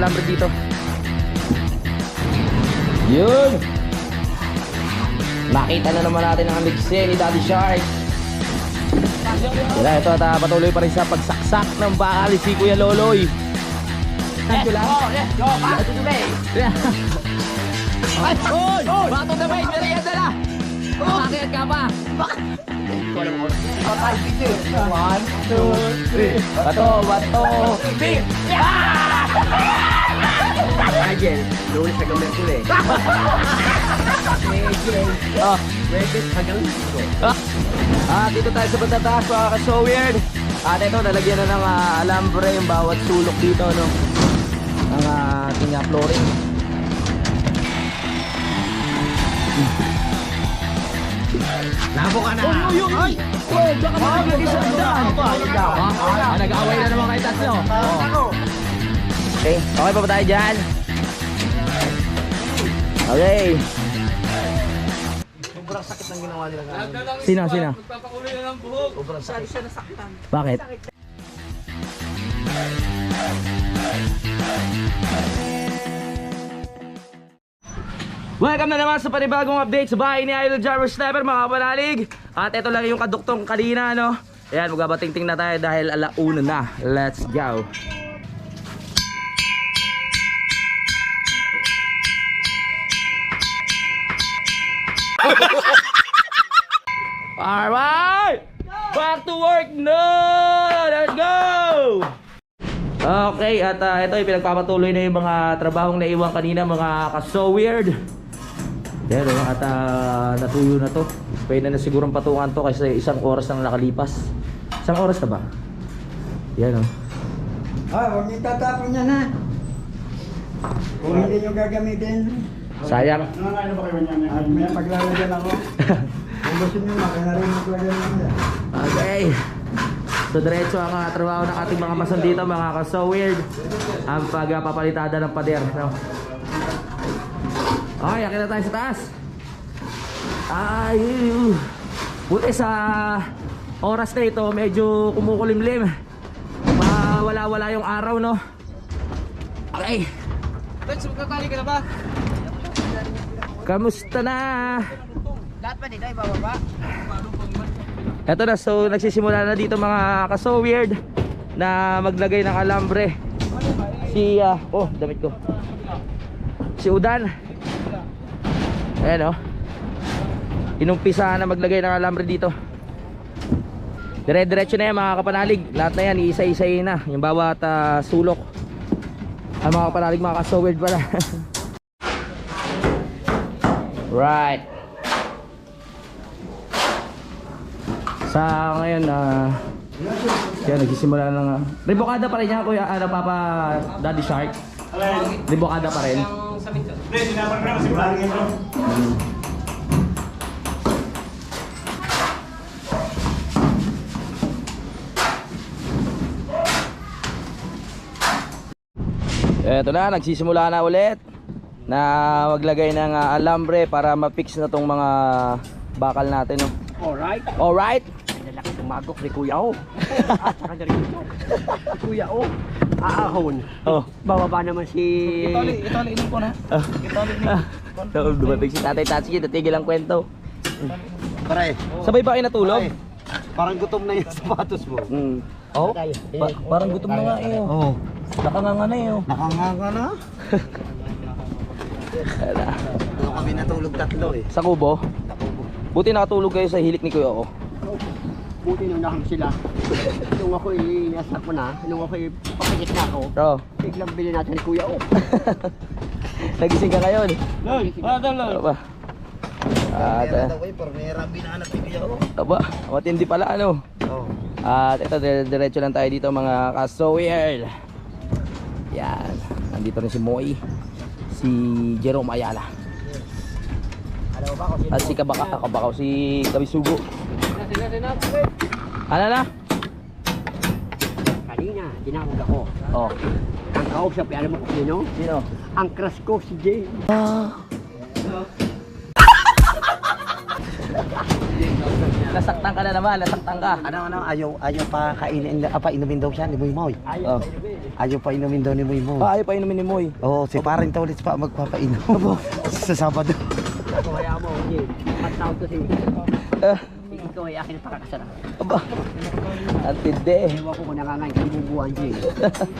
alambre dito. Yun. Nakita na naman natin ang mixe ni Daddy Shark. Wala, ito at patuloy pa rin sa pagsaksak ng bakal si Kuya Loloy. Thank you lang. Let's go, back to the base. Ay! Back to the base! Merienda na! Bakit ka pa? Patay dito. 1, 2, 3. Bato! Big! Again, doon sa gamit ko eh. Oh. Wait, hanggang dito. Dito tayo sa pagtataas mga ka-so weird. At ito, nalagyan na ng alambre yung bawat sulok dito, no? Ang ating flooring. Labo ka na! Ay! Baka makagagis ang daan! Nag-aaway na naman kayo tatlo. Okay, okay pa ba tayo dyan? Okay. Sobrang sakit ng ginawa nila ngayon. Sino? Magpapakuloy na ng buhok. Sobrang sakit. Siya nasaktan. Bakit? Welcome na naman sa panibagong update sa bahay ni Idol Jarvis Sniper mga kapanalig. At ito lang yung kaduktong kanina, no? Ayan, magbabatingting na tayo dahil alauna na. Let's go. Alright! Back to work na! Let's go! Okay, at ito yung pinagpapatuloy na yung mga trabahong naiwan kanina, mga ka-so weird. Pero at natuyo na to. Pwede na sigurong patungan to kasi isang oras na nakalipas. Isang oras na ba? Yan o. Huwag niyo tatapon yan ha. Kung hindi niyo gagamitin, Sayang. ano ba kayo niyan? May paglalagyan ako. Kung gusto niyo, makinarinig maglagyan lang yan. Okay. So diretso ang trabaho ng ating mga mason dito, mga ka-so weird. Ang pagpapalitada ng pader, no? Okay, akit na tayo sa taas. Ay, buti sa oras na ito, medyo kumukulimlim. Wala-wala yung araw, no? Okay. Tens, magkakali ka na ba? Kamusta na? Lahat pa nila, ibababa. Eto na, so nagsisimula na dito mga ka-so weird na maglagay ng alambre. Si, damit ko. Si Udan. Ayan o. Inumpisa na maglagay ng alambre dito. Dire-diretso na yan mga kapanalig. Lahat na yan, iisa-isayin na. Yung bawat sulok. Ang mga kapanalig, mga ka-so weird pala. Right. Sa ngayon, yan, nagsisimula na nga. Ribokada pa rin yan, Kuya, Papa Daddy Shark. Ribokada pa rin. Hindi, sinapag na kasi vlogging ito. Eto na, nagsisimula na ulit na maglagay ng alambre para ma-fix na tong mga bakal natin, no? Alright. Alright? Lalaki tumagok ni Kuya O. At saka na rin ito. Si Kuya O. Aahon. Oh. Bababa naman si... Itali mo po na. Dumating si Tatay Tatsi, natigil ang kwento. Pare, Sabay ba kayo natulog? parang gutom na yung sapatos mo. Oh? Parang gutom na nga eh. Oo. Nakanganga na eh. Nakanganga na? Ano kami natulog tatlo eh. Sa kubo? Buti nakatulog kayo sa hilik ni Kuya O. Buti nung nakam sila. Nung ako inasap ko na, nung ako papikit na ako, Oo. biglang bili natin ni Kuya O. Nagising ka ngayon. Lol, wala daw lol. Ano ba? Pornera binanat ni Kuya O. Aba, matindi pala ano. Oo. At ito, diretso lang tayo dito mga ka-so weird. Yan. Nandito rin si Moy. Si Jerome Ayala. Alam mo ba kung sino? At si Kabakaw, si Kabisugo. Ano na? Kanina, tinawag ako. Oh. Ang kausap, alam mo kung sino? Sino? Ang crush ko, si Jay. Nasaktan ka na naman, nasaktan ka. Ano, ayaw pa kainin, inumin daw siya, ni Boy Moy. Ayaw Oh. sa inumin. Ayaw pa inumin daw ni Moy mo. Ayaw pa inumin ni Moy. Oo, si paring Tolits pa magpapainom. Sa Sabado. Kaya mo, hindi. Patawag ko si Ah, ikaw ay akin pakakasara. aba. Ang tindi. Ewan ko kung nangangain kang bubuan dyan.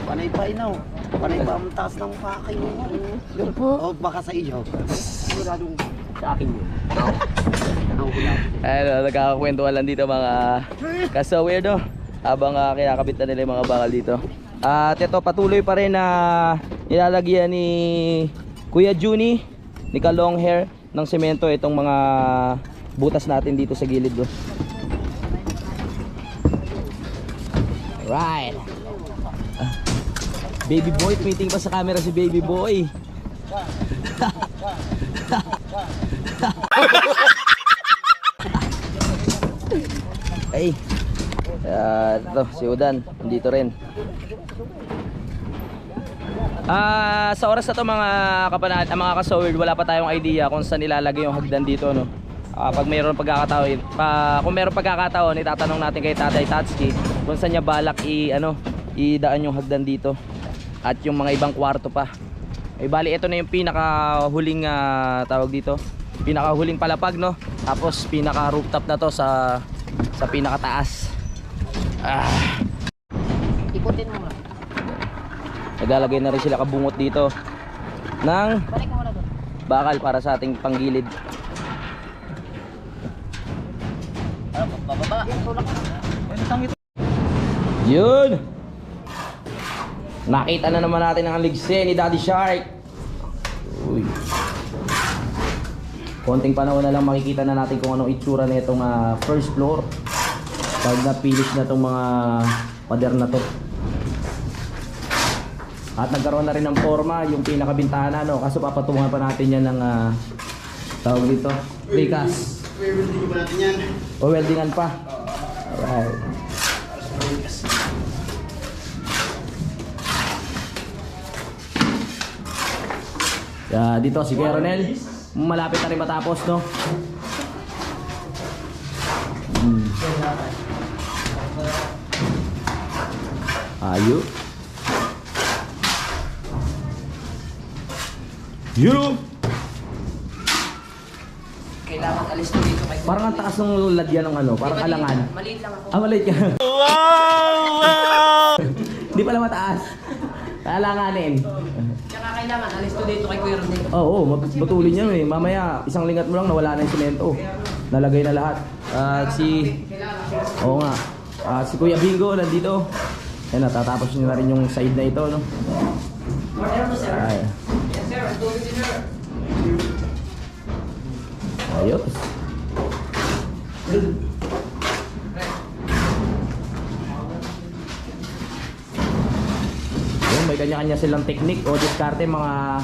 Panay pa inaw. Panay pa ang taas ng pakay mo. Yan po. O baka sa iyo. Siguradong sa akin yun. Nahuhula ko. Ayun, nagkakakwentuhan lang dito mga ka-so-weird, no? Habang kinakabit na nila yung mga bakal dito. At ito, patuloy pa rin na nilalagyan ni Kuya Juni, ni Ka-long hair, ng semento itong mga butas natin dito sa gilid. No? Right. Baby boy, tumitingin pa sa camera si baby boy. Ay. Ito, si Udan, nandito rin. Sa oras na to mga kapanat, mga ka-so-weird, wala pa tayong idea kung saan ilalagay yung hagdan dito, no. Pag mayroon pagkakataon, kung mayroon pagkakataon, itatanong natin kay Tatay Tatsuki kung saan niya balak idaan yung hagdan dito at yung mga ibang kwarto pa. Eh bali ito na yung pinakahuling tawag dito, pinakahuling palapag, no. Tapos pinaka rooftop na to sa pinakataas. Ikutin mo. Naglalagay na rin sila kabungot dito ng bakal para sa ating panggilid. Yun! Nakita na naman natin ang ligse ni Daddy Shark. Uy. Konting panahon na lang makikita na natin kung anong itsura na itong first floor pag napilis na itong mga pader na to. At nagkaroon na rin ng forma yung pinakabintana, no? Kaso papatungan pa natin yan ng tawag dito, precast. Welding pa natin yan. O weldingan pa. Alright. Dito si Kuya Ronel, malapit na rin matapos, no? Ayo. Yo. Kailangan alis na dito kay Parang ang taas ng ladyan ng ano, parang alangan. Maliit lang ako. Maliit ka. Wow! Hindi pala mataas. Alanganin. Tsaka kailangan alis to dito kay Kuya Rodney. Oo, matulin yan eh. Mamaya, isang lingat mo lang nawala na yung semento. Nalagay na lahat. Oo nga. Si Kuya Bingo nandito. Ayan, natatapos nyo na rin yung side na ito, no? Ay. Ayos. Yung may kanya-kanya silang teknik o diskarte mga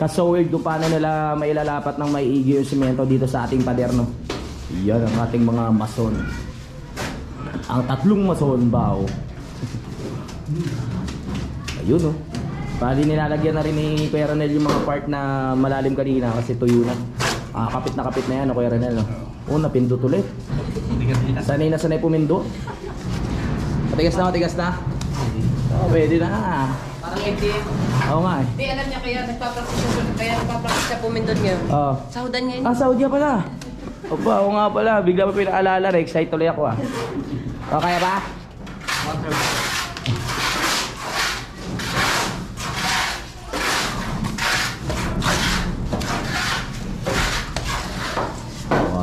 ka-so-weird kung paano nila mailalapat ng maiigi yung semento dito sa ating pader, no? Yan ang ating mga mason. Ang tatlong mason bao. Ayun, no? Bali nilalagyan na rin ni Kuya Ronel yung mga part na malalim kanina kasi tuyo na. Kapit na yan, no, Kuya Ronel, no? Oo, napindot ulit. Sanay pumindo. Matigas na. Oh, pwede na. Parang MDM. Oo nga eh. Hindi, alam niya kaya nagpa-practice siya pumindot ngayon. Oo. Sahudan ngayon. Saudi pala. Opa, oo nga pala. Bigla pa pinaalala na. Excited tuloy ako O, kaya ba?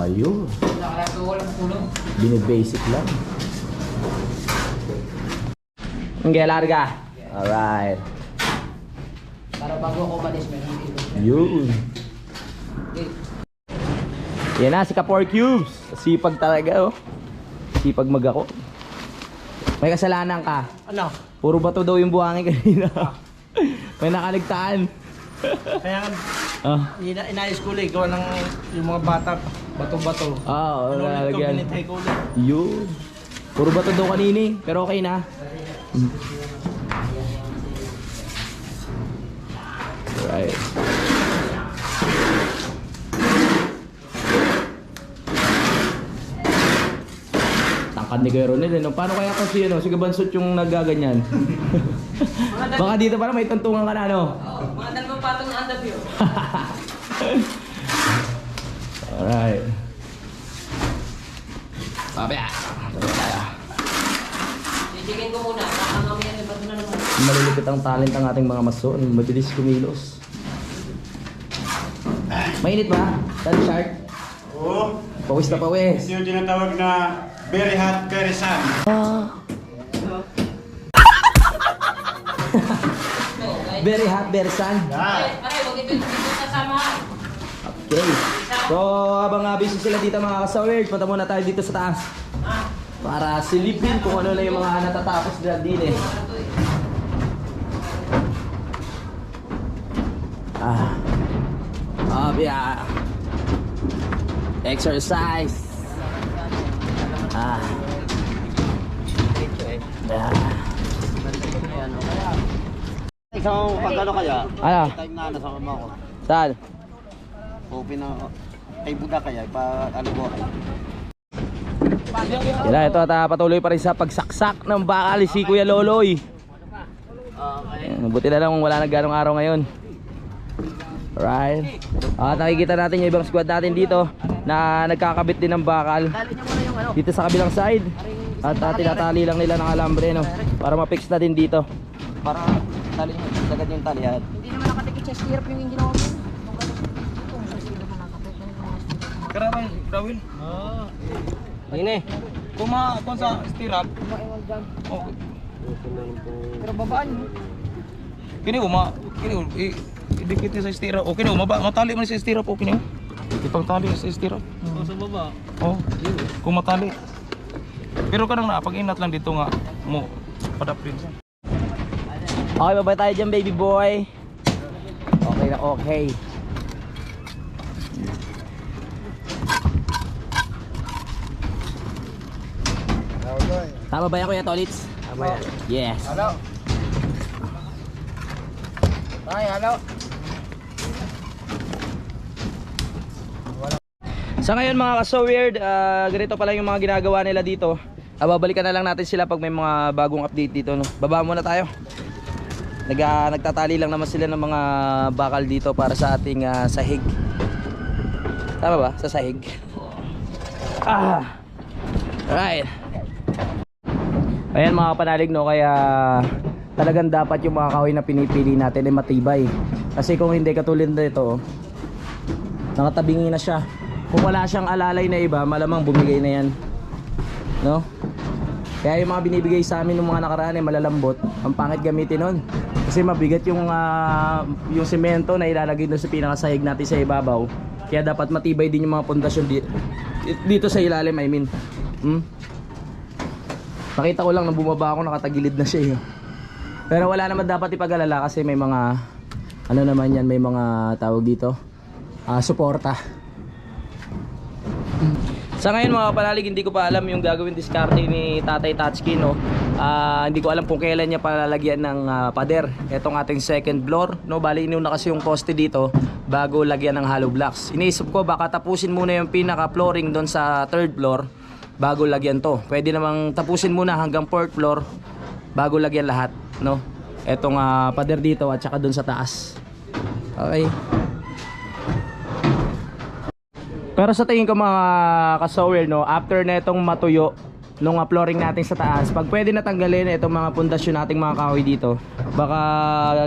Ayun. Bini-basic lang. Ang larga. Alright. Para bago ako umalis, meron dito. Yun. Yan na si Ka4 Cubes. Sipag talaga, oh. Sipag mag-ako. May kasalanan ka. Ano? Puro bato daw yung buhangin kanina. May nakaligtaan. Kaya inayos ko ulit. Gawa ng yung mga bata, bato-bato. Oo, nalagyan. Binitay ko ulit. Yun. Puro bato daw kanini, pero okay na. Right. lakad ni Kuya Ronel, no? Paano kaya kasi si Gabansot yung nagaganyan? Baka dito parang may tuntungan ka na, no? Mga dalawang patong na andabyo. Alright. Papaya. Sisingin ko muna. Baka mamaya may bato na naman. Malulupit ang talent ng ating mga mason. Mabilis kumilos. Mainit ba? Tan shark? Oo. Pawis na pawis. Ito yung tinatawag na very hot, very sun. Very hot, very sun. Yan. Pare, huwag ito kasama. Okay. So, habang busy sila dito mga kasawird, punta muna tayo dito sa taas. Para silipin kung ano na yung mga natatapos nila din eh. Yeah. Exercise. Yeah. So, pag ano kaya? Ano? Time na nasa kama ko. Saan? Open na ako. Ay, Buda kaya. Ano ko kayo? Yan na, ito at patuloy pa rin sa pagsaksak ng bakal si Kuya Loloy. Buti na lang kung wala na ganong araw ngayon. Right. At nakikita natin yung ibang squad natin dito na nagkakabit din ng bakal dito sa kabilang side. At tinatali lang nila ng alambre, no, para ma-fix na din dito. Para tali nyo. Sagad yung talihan. Hindi naman nakatikit sa stirrup yung ginawa mo. Karamay, Rawil. Ayun eh. Kung sa stirrup. Okay. Pero babaan mo. Kini idikit niya sa stirrup. Okay na, matali man sa stirrup. Okay na. Ipang tali sa stirrup. Sa baba. Oh, kung matali. Pero kanang na, pag inat lang dito nga mo padapin siya. Okay, babay tayo dyan, baby boy. Okay na, okay. Tama ba yan, Kuya Tolits? Tama yan. Yes. Hello. Ay, hello. Sa ngayon mga ka-so-weird, ganito pala yung mga ginagawa nila dito. Babalikan na lang natin sila pag may mga bagong update dito, no? Baba muna tayo. Nagtatali lang naman sila ng mga bakal dito para sa ating sahig. Tama ba? Sa sahig. Alright. Ayan mga kapanalig, no? Kaya talagang dapat yung mga kahoy na pinipili natin ay matibay. Kasi kung hindi katulad nito, nakatabingi na siya. Kung wala siyang alalay na iba, malamang bumigay na yan, no? Kaya yung mga binibigay sa amin ng mga nakaraan ay malalambot. Ang pangit gamitin nun kasi mabigat yung semento na ilalagay doon sa pinakasahig natin sa ibabaw. Kaya dapat matibay din yung mga pundasyon dito sa ilalim, I mean. Nakita ko lang nang bumaba ako, nakatagilid na siya eh. Pero wala naman dapat ipag-alala kasi may mga ano naman yan, may mga tawag dito, suporta. Sa ngayon mga kapanalig, hindi ko pa alam yung gagawin diskarte ni Tatay Tatsuki, no? Hindi ko alam kung kailan niya palalagyan ng pader etong ating second floor, no? Bali inuna kasi yung poste dito bago lagyan ng hollow blocks. Iniisip ko baka tapusin muna yung pinaka flooring doon sa third floor bago lagyan to. Pwede namang tapusin muna hanggang fourth floor bago lagyan lahat, no? Etong pader dito at saka doon sa taas. Okay. Pero sa tingin ko mga ka-sower, no, after na itong matuyo nung flooring natin sa taas, pag pwede na tanggalin itong mga pundasyon nating mga kahoy dito, baka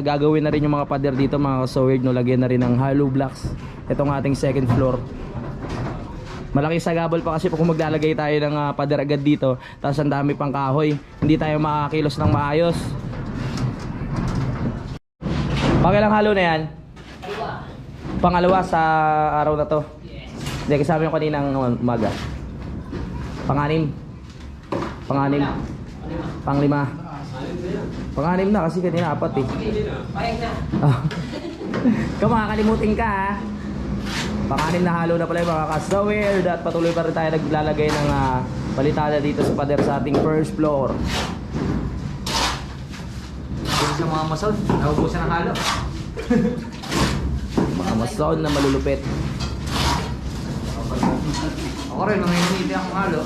gagawin na rin yung mga pader dito mga ka-sower, no, lagyan na rin ng hollow blocks itong ating second floor. Malaking sagabal pa kasi kung maglalagay tayo ng pader agad dito, tapos ang dami pang kahoy, hindi tayo makakilos ng maayos. Pakilang halo na yan? Pangalawa sa araw na to. Hindi, kasama yung kaninang umaga. Panganim. Panglima. Panganim na kasi kanina 4 eh. Kung makakalimutin ka ha. Panganim na halo na pala yung mga ka-sower. At patuloy pa rin tayo naglalagay ng palitada dito sa pader sa ating first floor. Dito sa mga mason, naubusan ng halo. Mga mason na malulupit. Ako rin, nanginiti ako halo.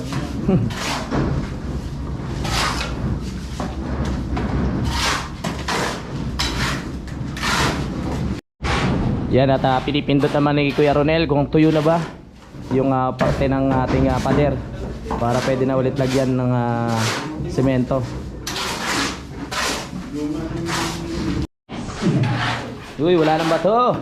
Yan at pinipindot naman ni Kuya Ronel kung tuyo na ba yung parte ng ating pader para pwede na ulit lagyan ng semento. Uy, wala nang bato.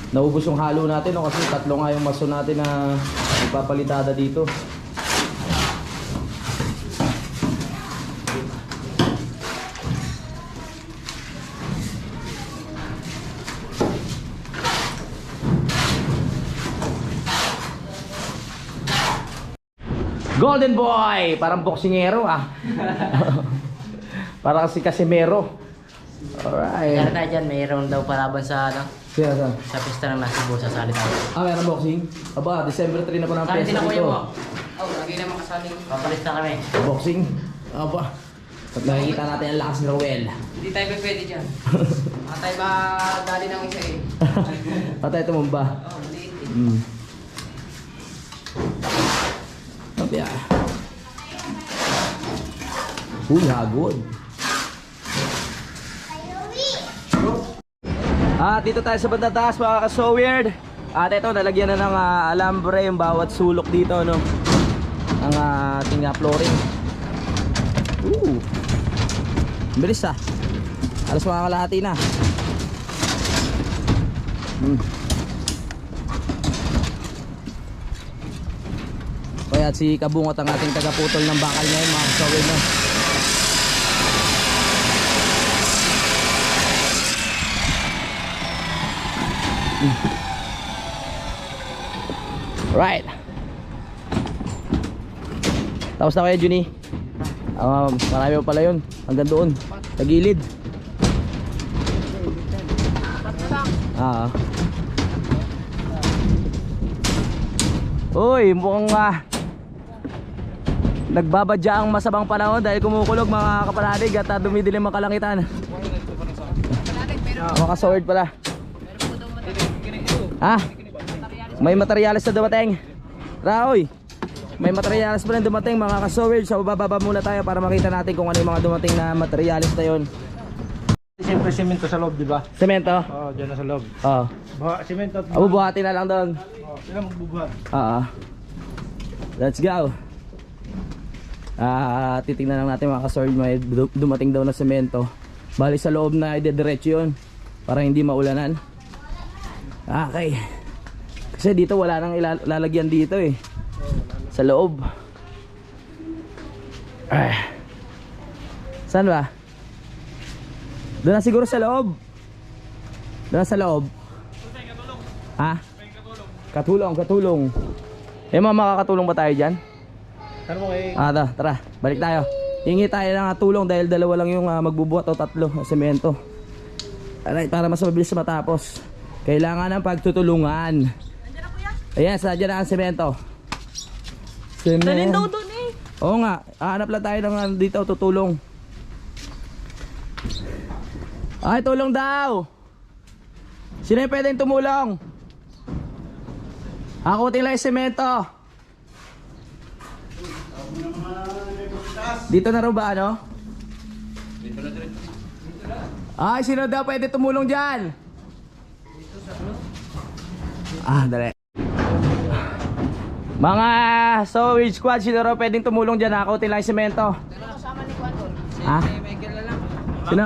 Naubos yung halo natin no, kasi tatlo nga yung maso natin na ipapalitada dito. Golden Boy! Parang boksingero Parang si Casimero. Alright. Kaya tayo dyan, mayroon daw palaban sa Siya sa? sa pista ng Nasibo sa salit tayo. Meron boxing? Aba, December 3 na po ng Salit din piyesta ako dito. mo. Oh, lagi naman kasaling. Papalista kami. Boxing? Aba. At nakikita natin ang lakas ni Rowel. Hindi tayo pwede dyan. Mga tayo ba dali ng isa eh. Patay tumumba. Oh, maliit eh. Sabi Uy, hagod. Dito tayo sa bandang taas mga ka-so weird. At ito, nalagyan na ng alambre yung bawat sulok dito, no? Ang ating flooring. Bilis alas mga kalahati na. Kaya si Kabungot ang ating tagaputol ng bakal ngayon mga ka-so weird, no? Right. Tapos na kayo, Juni. Marami pa pala yun. Hanggang doon. Tagilid. Uy, mukhang nagbabadya ang masabang panahon dahil kumukulog mga kapanalig at dumidilim ang kalangitan. Mga ka-sword pala. May materyales na dumating. Raoy, may materyales pa rin dumating mga ka-sowers. So bababa muna tayo para makita natin kung ano yung mga dumating na materyales na yun. Siyempre semento sa loob, di ba? Semento? Oo, dyan na sa loob. Oo. Semento at Bubuhati na lang doon. sila magbubuhat. Let's go. Titingnan lang natin mga ka-sowers. May dumating daw na semento. Bali sa loob na idediretso yun para hindi maulanan. Okay. Kasi dito wala nang ilalagyan dito eh. Sa loob. Saan ba? Doon na siguro sa loob. Doon na sa loob. Katulong. Eh makakatulong ba tayo dyan? Tara, balik tayo. Hingi tayo ng tulong dahil dalawa lang yung magbubuhat o tatlo na semento. Alright, para mas mabilis matapos. Kailangan ng pagtutulungan. Ayan, sadya na ang semento. Dalhin daw doon eh. Oo nga, hanap lang tayo ng dito tutulong. Ay, tulong daw. Sino yung pwedeng tumulong? Akutin lang yung semento. Dito na rin ba ano? Ay, sino daw pwede tumulong dyan? Dali. Mga Sowage Squad, sino raw pwedeng tumulong dyan? Akutin lang yung semento. Kasama ni Kwadron. Michael na lang. Sino?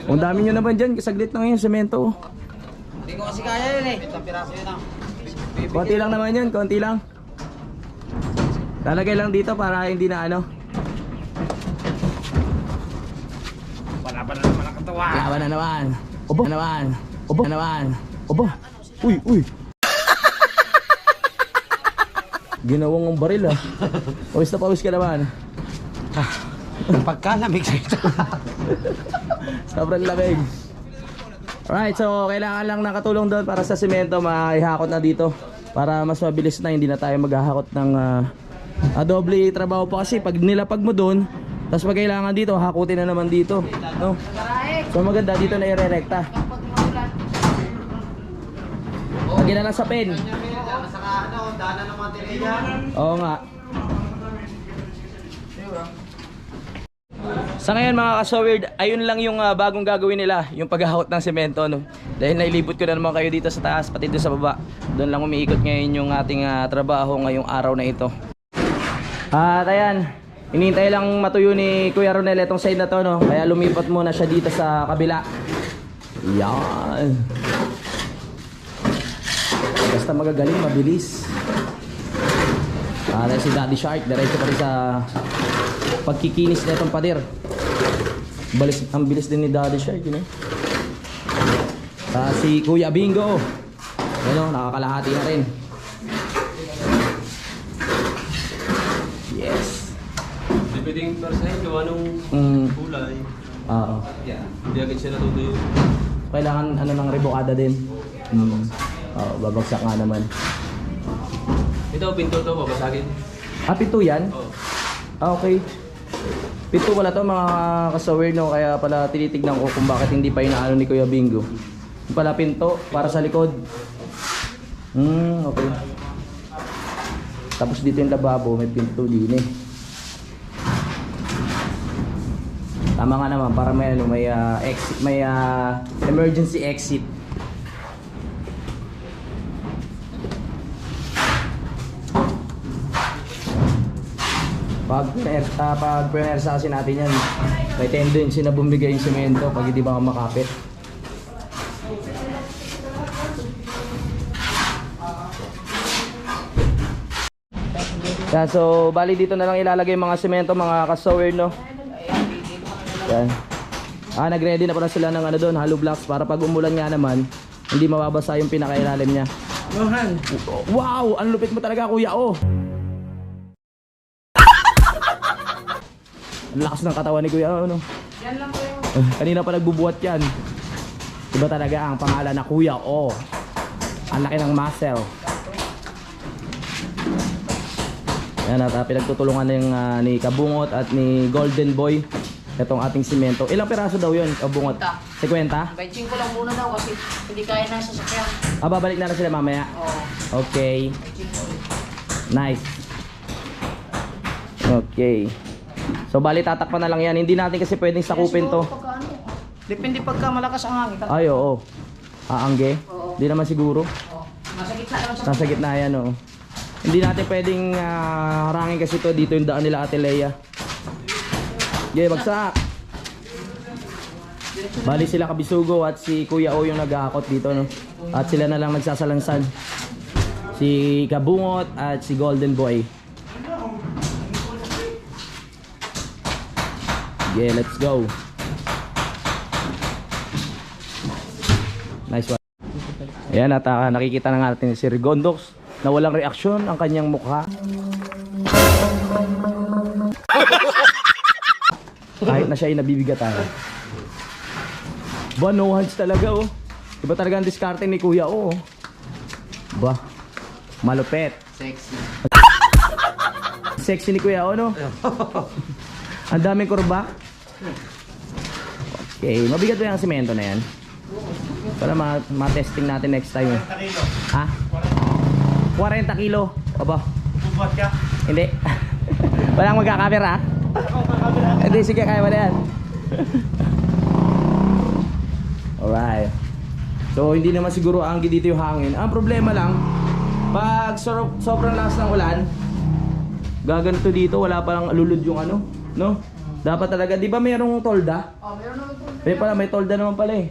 Ang dami nyo naman dyan, saglit lang yung semento. Hindi ko kasi kaya yun eh. Konti lang naman yun, konti lang. Lalagay lang dito para hindi na ano. Palaban na naman ang katawa. Laban na naman. Obo. Uy. Ginawang ang baril Pawis na pawis ka naman. Pagkalamig ito. Sobrang lamig. Alright, so kailangan lang nakatulong doon para sa semento maihakot na dito. Para mas mabilis na, hindi na tayo maghahakot ng doble trabaho pa kasi pag nilapag mo doon, tapos pag kailangan dito, hakutin na naman dito, no? So maganda dito na irerekta. Lagyan na lang sa pen. Oo nga. Sa ngayon mga ka-Sowerd, ayun lang yung bagong gagawin nila, yung paghahakot ng semento, no? Dahil nailibot ko na naman kayo dito sa taas, pati dito sa baba. Doon lang umiikot ngayon yung ating trabaho ngayong araw na ito. At ayan, hinihintay lang matuyo ni Kuya Ronel itong side na to, no? Kaya lumipat muna siya dito sa kabila. Yan. Basta magagaling, mabilis. Si Daddy Shark, diretso pa rin sa pagkikinis na itong pader. Ang bilis din ni Daddy Shark, yun eh. Si Kuya Bingo, ano, nakakalahati na rin. Yes. Pwedeng para sa inyo, anong kulay? Oo. Hindi agad siya natutuyo. Kailangan ano ng rebokada din. Oo, babagsak nga naman. Ito, pinto to, babasagin. Pinto yan? Oo. Okay. Pinto pala to mga ka-Sowerd, no? Kaya pala tinitignan ko kung bakit hindi pa inaano ni Kuya Bingo. Yung pala pinto para sa likod. Okay. Tapos dito yung lababo, may pinto din eh. Tama nga naman para may ano, may exit, may emergency exit. Pag pinersasin natin yan, may tendency na bumigay yung semento pag hindi ba makapit. So bali dito na lang ilalagay mga semento mga ka-Sowerd, no? Yan. Nag-ready na pala sila ng ano doon, hollow blocks para pag umulan nga naman, hindi mababasa yung pinakailalim niya. Johan! Wow! Ang lupit mo talaga, kuya, oh! Ang lakas ng katawan ni kuya, ano? Yan lang po yung... Kanina pa nagbubuhat yan. Iba talaga ang pangalan na kuya, oh! Ang laki ng muscle. Yan at pinagtutulungan ng ni Kabungot at ni Golden Boy itong ating simento. Ilang piraso daw yun, Kabungot? 50? 25 ko lang muna daw kasi hindi kaya na sa sasakyan. Babalik na sila mamaya? Oo. Okay. Nice. Okay. So bali tatakpan na lang yan. Hindi natin kasi pwedeng sakupin to. Depende pagka malakas ang hangin. Ay oo. Aangge? Oo. Hindi naman siguro. Nasa gitna naman siya. Nasa gitna yan, oo. Hindi natin pwedeng harangin kasi to. Dito yung daan nila Ate Leia. Okay, bagsak. Bali sila Kabisugo at si Kuya O yung naghahakot dito, no? At sila na lang nagsasalangsan. Si Kabungot at si Golden Boy. Yeah, let's go. Nice one. Ayan at nakikita na natin si Rigondox na walang reaksyon ang kanyang mukha. Kahit na siya ay nabibigatan. Ba, no hands talaga, oh. Iba talaga ang diskarte ni Kuya, oh. Ba, malupet. Sexy. Sexy ni Kuya, oh, no? Ang daming kurba. Okay, mabigat ba yung semento na yan? Para ma-testing natin next time. 40 kilo. Ha? 40 kilo? Aba. Bubuhat ka? Hindi. Walang magkakamera, ha? Hindi, sige, kaya mo na yan. Alright. So, hindi naman siguro anggi dito yung hangin. Ang problema lang, pag sobrang lakas ng ulan, gaganto dito, wala palang alulod yung ano, no? Dapat talaga, di ba mayroong tolda? Oh, meron naman po. May tolda naman pala eh.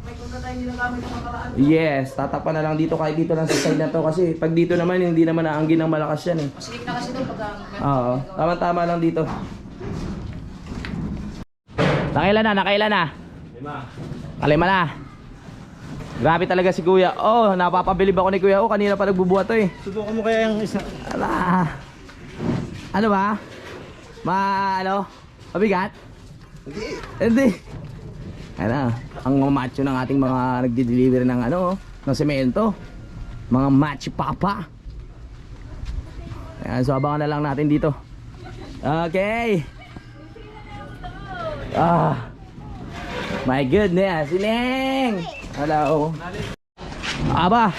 May punta tayo ginagamit ng makaraan. Yes, tatakpan na lang dito kahit dito lang sa side na to kasi pag dito naman hindi naman naanggi ng malakas yan eh. Masikip na kasi doon pagka... Oo, tama-tama lang dito. Nakailan na? Kalima na. Grabe talaga si Kuya. Oh, napapabilib ako ni Kuya. Oh, kanina pa nagbubuhat to eh. Subukan mo kaya yung isa. Ano ba? Mabigat? Hindi. Ano, ang macho ng ating mga nagdi-deliver ng ng semento. Mga Machi Papa. Ayan, so abangan na lang natin dito. Okay. My goodness, Sineng! Hello. Aba,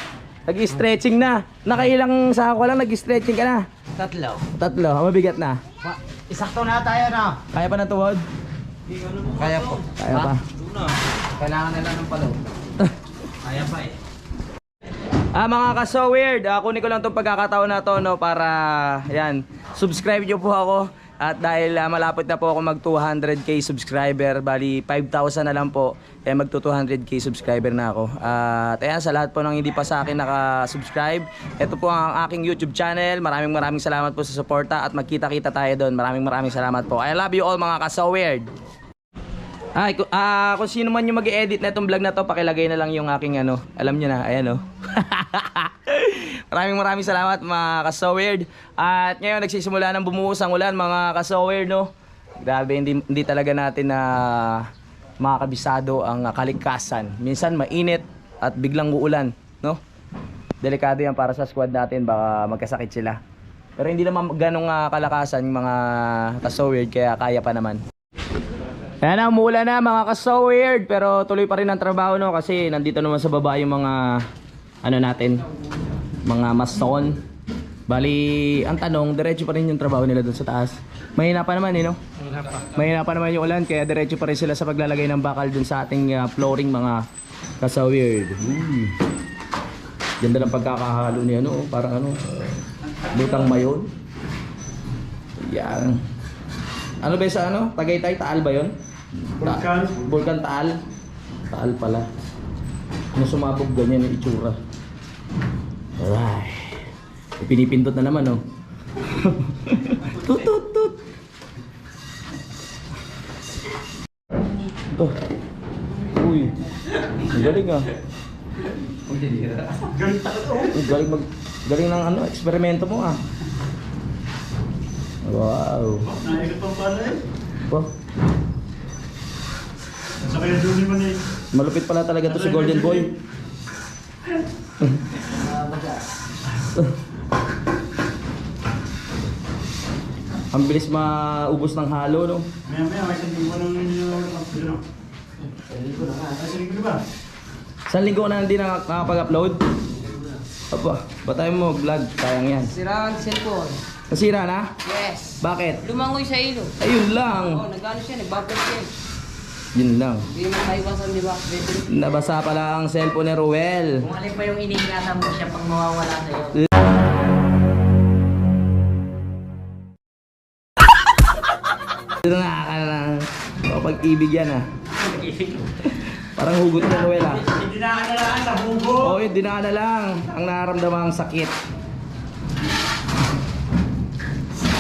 nag-stretching na. Nakailang sako lang nag-stretching ka na? Tatlo, mabigat na. Isakto na tayo na. Kaya pa ng tuhod? Kaya po. Kaya pa. Kailangan nila ng palo. Kaya pa eh. Mga ka-so weird, kunin ko lang itong pagkakataon na to, no, para yan, subscribe nyo po ako. At dahil malapit na po ako mag 200k subscriber, bali 5,000 na lang po, mag 200k subscriber na ako. At ayan, sa lahat po ng hindi pa sa akin naka-subscribe, ito po ang aking YouTube channel. Maraming salamat po sa suporta at magkita-kita tayo doon. Maraming salamat po. I love you all mga ka-so weird. Ay, kung sino man yung mag-i-edit na itong vlog na to, pakilagay na lang yung aking ano, alam nyo na, ayan o. Maraming salamat mga ka-so weird. At ngayon nagsisimula ng bumuhos ang ulan mga ka-so weird, no. Grabe, hindi talaga natin na makakabisado ang kalikasan. Minsan mainit at biglang uulan, no. Delikado yan para sa squad natin, baka magkasakit sila. Pero hindi naman ganong kalakasan yung mga ka-so weird, kaya kaya pa naman. Ayan na, umuulan na mga ka-so weird, pero tuloy pa rin ang trabaho, no, kasi nandito naman sa baba yung mga ano natin, mga mason. Bali, ang tanong, diretso pa rin yung trabaho nila doon sa taas. Mahina pa naman, no? Mahina pa naman yung ulan, kaya diretso pa rin sila sa paglalagay ng bakal doon sa ating flooring mga ka-so weird. Ganda ng pagkakahalo niya, no? Parang ano, lutang mayon. Yan. Ano ba sa ano? Tagaytay, Taal ba yun? Vulcan Taal. Taal pala. Ano sumabog ganyan yung itsura. Alright. Pinipindot na naman, oh. Tut tut tut. Oh. Uy. Ang galing ah. Galing ng ano, eksperimento mo ah. Wow. Naikot pang pala eh. Oh. Sa kaya dunin mo na eh. Malupit pala talaga to si Golden Boy. Ang bilis maubos ng halo, no? Maya may isang linggo nang yung isang linggo ba? Isang linggo na hindi nakakapag-upload. Apa, ba tayo mo vlog? Sayang yan. Sira ang cellphone. Nasira na? Yes. Bakit? Lumangoy sa ilo. Ayun lang. Nagano siya, nagbabal siya. Yun lang. Hindi mo maiwasan, di ba? Nabasa pala ang cellphone ni Ruel. Kung alin pa yung iningatan mo siya pang mawawala sa'yo. Ito na pag-ibig yan ah. Parang hugot na Ruel ah. Hindi na kanalaan sa hugo. Oo, hindi na lang ang nararamdamang sakit.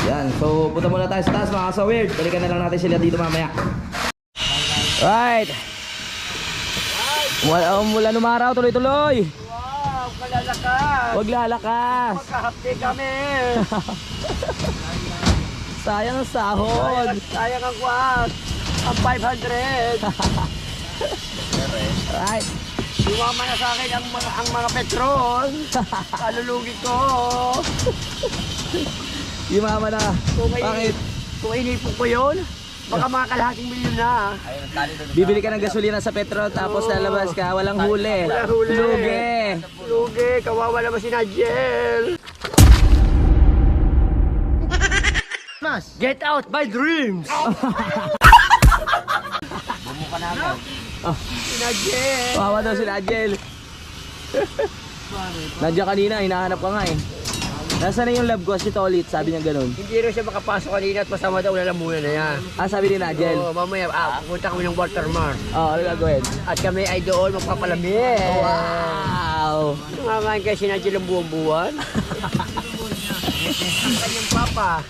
Yan, so punta muna tayo sa taas mga ka-so weird. Balikan na lang natin sila dito mamaya. Right. Mula numaraw, tuloy-tuloy. Wow, kalalakas. Huwag lalakas. Magkahapdi kami. Sayang ang sahod. Sayang ang kwas. Ang 500. Right. Iwama na sa akin ang mga petrol. Kalulugi ko. Yumama na. Bakit? Kung inipon ko yun, baka mga kalahating milyon na. Bibili ka ng gasolina sa petrol tapos lalabas ka, walang huli. Walang huli. Lugi. Lugi, kawawa naman si Nigel. Get out my dreams! Bumuka na ako. Si Nigel! Kawawa daw si Nigel. Nandiyan kanina, hinahanap ka nga eh. Nasaan na yung love ko si Tolit? Sabi niya ganun. Hindi rin siya makapasok kanina at masama daw lalamunan na yan. Sabi ni Nigel. Oo, mamaya, pupunta kami ng Watermark. Ano gagawin? At kami ay doon magpapalamig. Wow! Nangangakain kayo si Nigel ang buwan-buwan. Ang kanyang papa,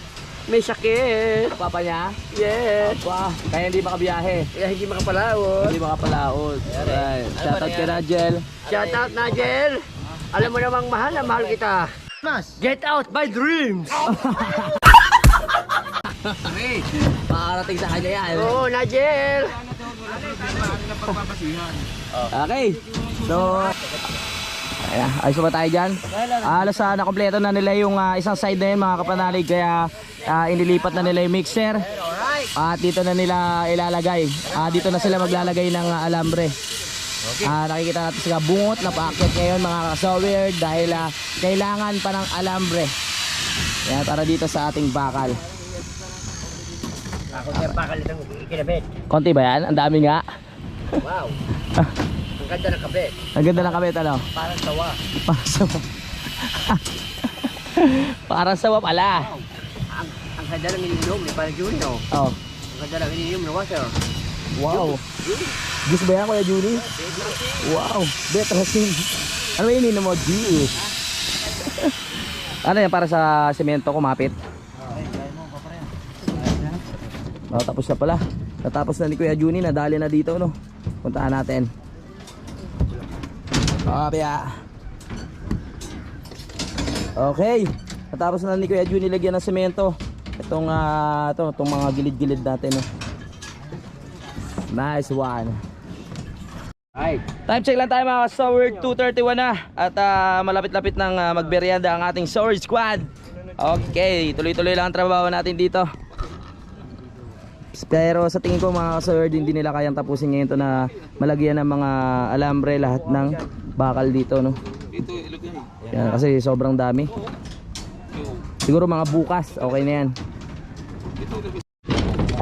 may sakit. Papa niya? Yes. Wow! Kaya hindi makabiyahe. Kaya hindi makapalaot. Hindi makapalaot. Right. Shoutout kay Nigel. Shout out, Nigel. Alam mo namang mahal na mahal kita. Get out my dreams! Makakarating sa kanya yan. Oo, Nigel! Okay. So, Ayan, ayos ba tayo dyan? Alas na kompleto na nila yung isang side na yun mga kapanalig. Kaya inilipat na nila yung mixer. At dito na nila ilalagay. Dito na sila maglalagay ng alambre. Nakikita natin sila bungot na paakyat ngayon mga ka-sower. Dahil kailangan pa ng alambre. Ayan, para dito sa ating bakal. Ako siya bakal itong kinabit. Konti ba yan? Ang dami nga. Wow. Ang ganda ng kape. Ang ganda ng kabit, ano? Parang sawa. Parang sawa. Parang sawa pala. Ang ganda ng ininom ni Parang Juni, no? Oh. Ang ganda ng ininom ni Water. Wow. Juice ba yan, Kuya Julie? Wow. Betrasin. Ano ba yun mo? Juice. Ano yan, para sa semento kumapit? Oh, tapos na pala. Natapos na ni Kuya Juni, nadali na dito, no? Puntahan natin. Okay. Natapos na ni Kuya Juni lagyan ng semento. Itong mga gilid-gilid natin, no? Nice one. Ay. Time check lang tayo mga ka-Sower, 2:31 na. At malapit-lapit ng magberyenda ang ating Sower Squad. Okay, tuloy-tuloy lang ang trabaho natin dito. Pero sa tingin ko mga ka-Sower, hindi nila kayang tapusin ngayon to na malagyan ng mga alambre lahat ng bakal dito, no? Dito ilagay. Yan, kasi sobrang dami. Siguro mga bukas, okay na yan.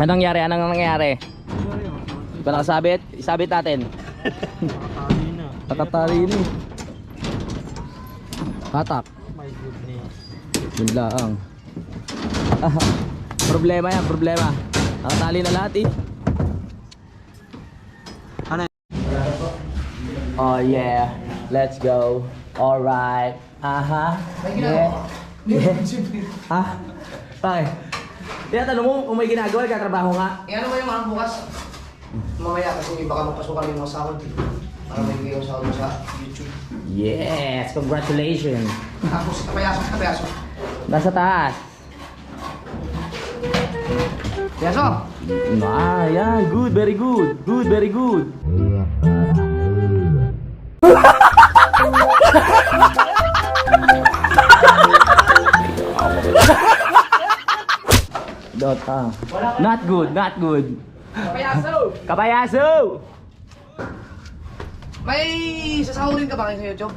Anong nangyari? Anong nangyari? Di ba nakasabit? Isabit natin. Nakatali na eh. Hatak. Yun lang. Problema yan, problema. Nakatali na lahat eh. Oh yeah, let's go. Alright. Aha. Yeah. Ah. Okay. Tinatanong mo kung may ginagawa, katrabaho nga. Ano ba yung ano bukas? Mamaya kasi baka mapasukan yung mga sahod. Para may bigay yung sahod mo sa YouTube. Yes, congratulations. Tapos kapayaso. Nasa taas. Yaso! Yeah, good, very good. Good, very good. Dota. Not good, not good. Kapayaso! Kapayaso! May sasahurin ka ba kayo sa YouTube?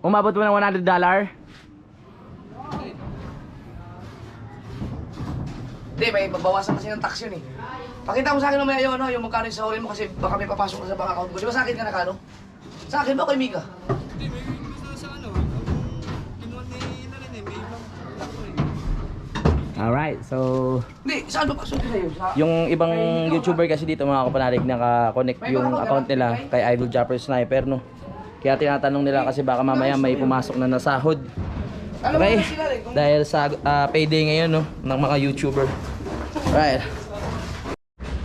Umabot mo ng $100? Hindi, may babawasan kasi ng tax yun eh. Pakita mo sa akin mamaya yung magkano yung sahurin mo kasi baka may papasok ka sa bank account ko. Di ba sa akin ka nakano? Sa akin ba o kay Mika? Hindi, may sa ano. Kinuha ni Nalin eh. May ibang ako eh. Alright, so Hindi, saan ba pasok sa'yo? yung ibang YouTuber kasi dito mga kapanalig naka-connect yung account nila kay Idol Japper Sniper, no? Kaya tinatanong nila kasi baka mamaya may pumasok na nasahod. Okay? Dahil sa payday ngayon, no, ng mga YouTuber. Right.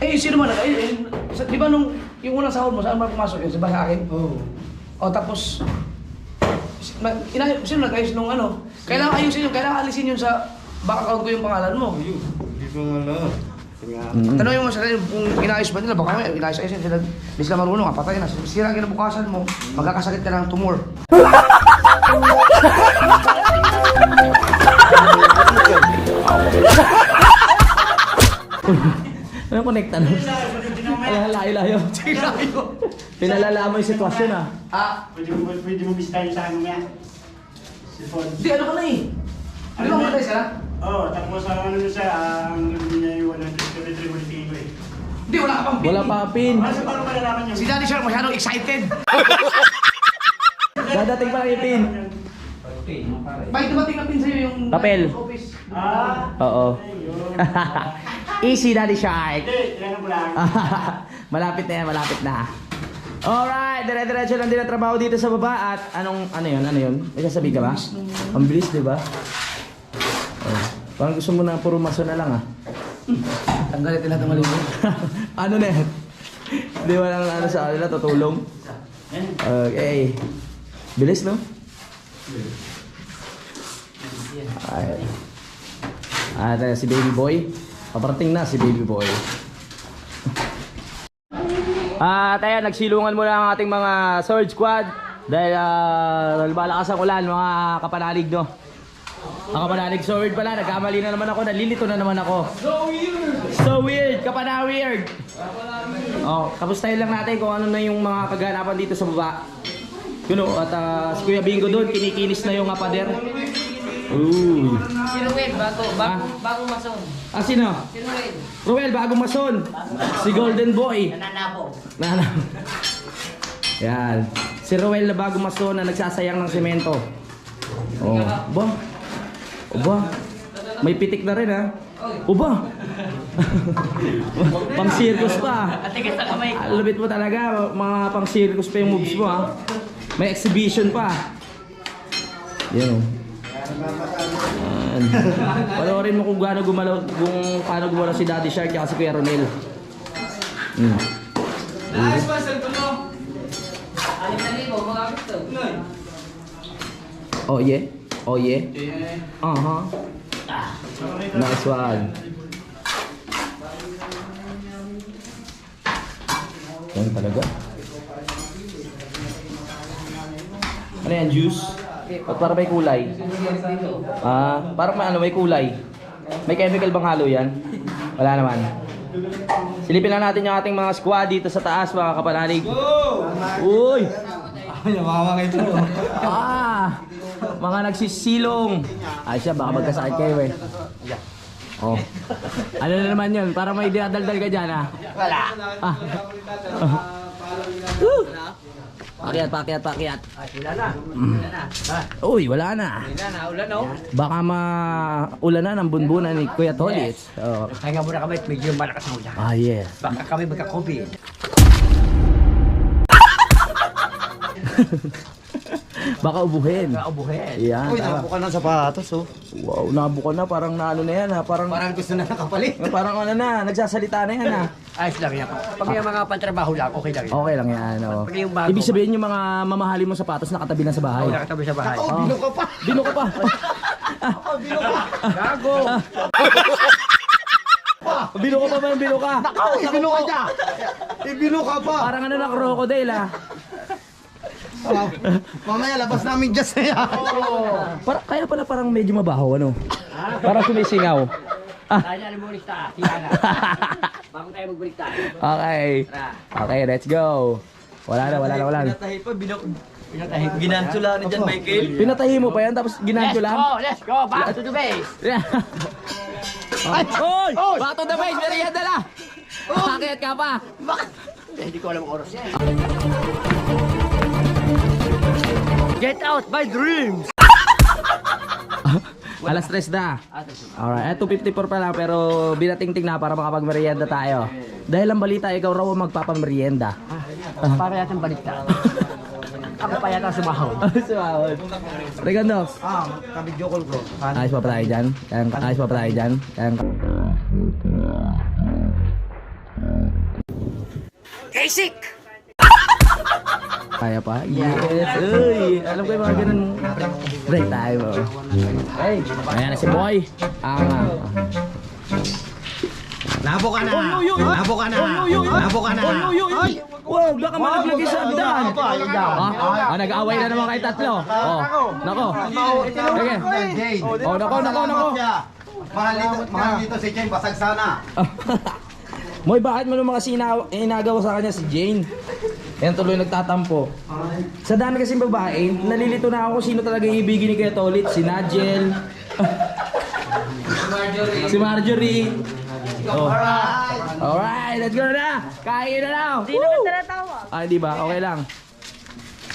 Eh, sino man di ba nung yung unang sahod mo, saan ba pumasok yun? Sa ba sa akin? Oo. O tapos, sino nag-ayos nung ano? Kailangan ayusin yun, kailangan alisin yun sa bank account ko yung pangalan mo. Hindi ko alam. Tanongin mo sa kanila kung inayos ba nila, baka may inayos-ayos yun sila. Di sila marunong, patay na. Sira kinabukasan mo, magkakasakit ka ng tumor. Ano connecta nun? Layo-layo. Pinalala mo yung sitwasyon ah. Pwede mo bisitahin sa akin mamaya. Di, ano ka na eh? Ano ba matay sila? Oo, tapos ano na siya, ang hindi niya yung 133 ulit ko eh. Di, wala ka pang pin. Wala pa pin. Ano paano malalaman niyo? Si Daddy Shark masyadong excited. Dadating pa lang yung pin. Bakit dumating na pin sa'yo yung Papel. office? Oo. Easy, Daddy Shark. Hindi, kailangan ko lang. Malapit na yan, malapit na. Alright, dire-diretso lang din ang trabaho dito sa baba. At ano yun? May sasabihin ka ba? Ang bilis, di ba? Oh. Parang gusto mo na puro maso na lang ah. Tanggalit nila ng malimu. Ano na yan? Hindi mo lang ano sa kanila, tutulong. Okay. Bilis, no? At si baby boy. Paparating na si baby boy. At ayan, nagsilungan muna ang ating mga sword squad. Dahil lumalakas ang ulan, mga kapanalig, no? Ang kapanalig sword pala, nagkamali na naman ako, nalilito na naman ako. So weird, kapana weird. Oh, kamustahin lang natin kung ano na yung mga kaganapan dito sa baba. Yun o, at si Kuya Bingo doon, kinikinis na yung pader. Ooh. Si Ruel, bagong mason. Ah, sino? Si Ruel. Ruel, bagong mason. Si Golden Boy. Nananabo. Yan. Si Ruel na bagong mason na nagsasayang ng semento. Oh, ba? Oba. May pitik na rin ha. Oba. Pang circus pa. Atigas na kamay. Lubit mo talaga, mga pang circus pa yung moves mo ha. May exhibition pa. Yan oh. Panoorin mo kung paano gumalaw si Daddy Shark at si Kuya Ronel. Nice pa, cellphone mo. Alim na libo, magamit to. Oh yeah. Oh yeah. Nice one. Yan talaga. Ano yan, juice? At para may kulay. Parang may kulay. May chemical bang halo yan? Wala naman. Silipin lang natin yung ating mga squad dito sa taas, mga kapanalig. Uy! Mga nagsisilong. Ay siya, baka magkasakit kayo eh. Oh. Ano na naman yun? Para may dinadaldal ka dyan ha? Wala. Pakyat. Wala na. Uy, wala na. Wala na, ulan no? Baka maulan na ng bunbunan ni Kuya Tolitz. Oh. Kaya muna kami, medyo malakas mo ulan. Ah, yes. Baka kami magka-COVID. Baka ubuhin. Ubuhin. Yan. Uy, nabuka ng sapatos oh. Wow, nabuka na. Parang naano na yan ha. Parang Gusto na nakapalit. parang ano na, nagsasalita na yan ha. Ayos lang yan. Pag yung mga pantrabaho lang, okay lang yan. Okay lang yan. Oh. Pag yung bago. Ibig sabihin yung mga mamahalin mo sapatos nakatabi na sa bahay. Ako nakatabi sa bahay. Oh, bino ka pa. Bino ka pa. Gago! Bino ka pa ba yung bino ka? Ibino ka niya. Ibino ka pa. Parang ano na crocodile ha. Mamaya labas namin dyan sa'yo. Kaya pala parang medyo mabaho ano. Parang sumisingaw. Tayo na bulikta. Tiyana. Bago tayo magbulikta. Okay. Okay, let's go. Wala na. Ginansula na dyan, Michael. Pinatahi mo pa yan tapos ginanto lang. Let's go! Back to the base! Oy! Back to the base! Merienda na! Bakit ka pa? Hindi ko alam ang oras yan. Get out my dreams! Alas 3 na. Alright, 2:54 pa lang pero binatingting na para makapag-merienda tayo. Dahil ang balita, ikaw raw ang magpapamerienda. Para yata balikta. Ako pa yata sumahod. Sumahod. Regandos. Kabidyo call ko. Ayos pa tayo dyan. Ayos pa tayo dyan. Kasik! Kaya pa? Yes! Uy! Alam ko yung mga ganun. Break tayo. Hey! Ayan na si Boy. Labo ka na. Labo ka na. Labo ka na. Wow! Baka malaglag sa agdan. Nag-aaway na naman kayo tatlo. Nako. Sige. Nako. Mahal dito si Jen, basag sana. Moy, bakit mo nung mga inagawa sa kanya si Jane? Yan tuloy nagtatampo. Sa dami kasing babae, nalilito na ako kung sino talaga ibigin ni Kuya Tolitz. Si Nigel. Si Marjorie. Alright, let's go na! Kain na now! Hindi naman tinatawa. Di ba? Okay lang.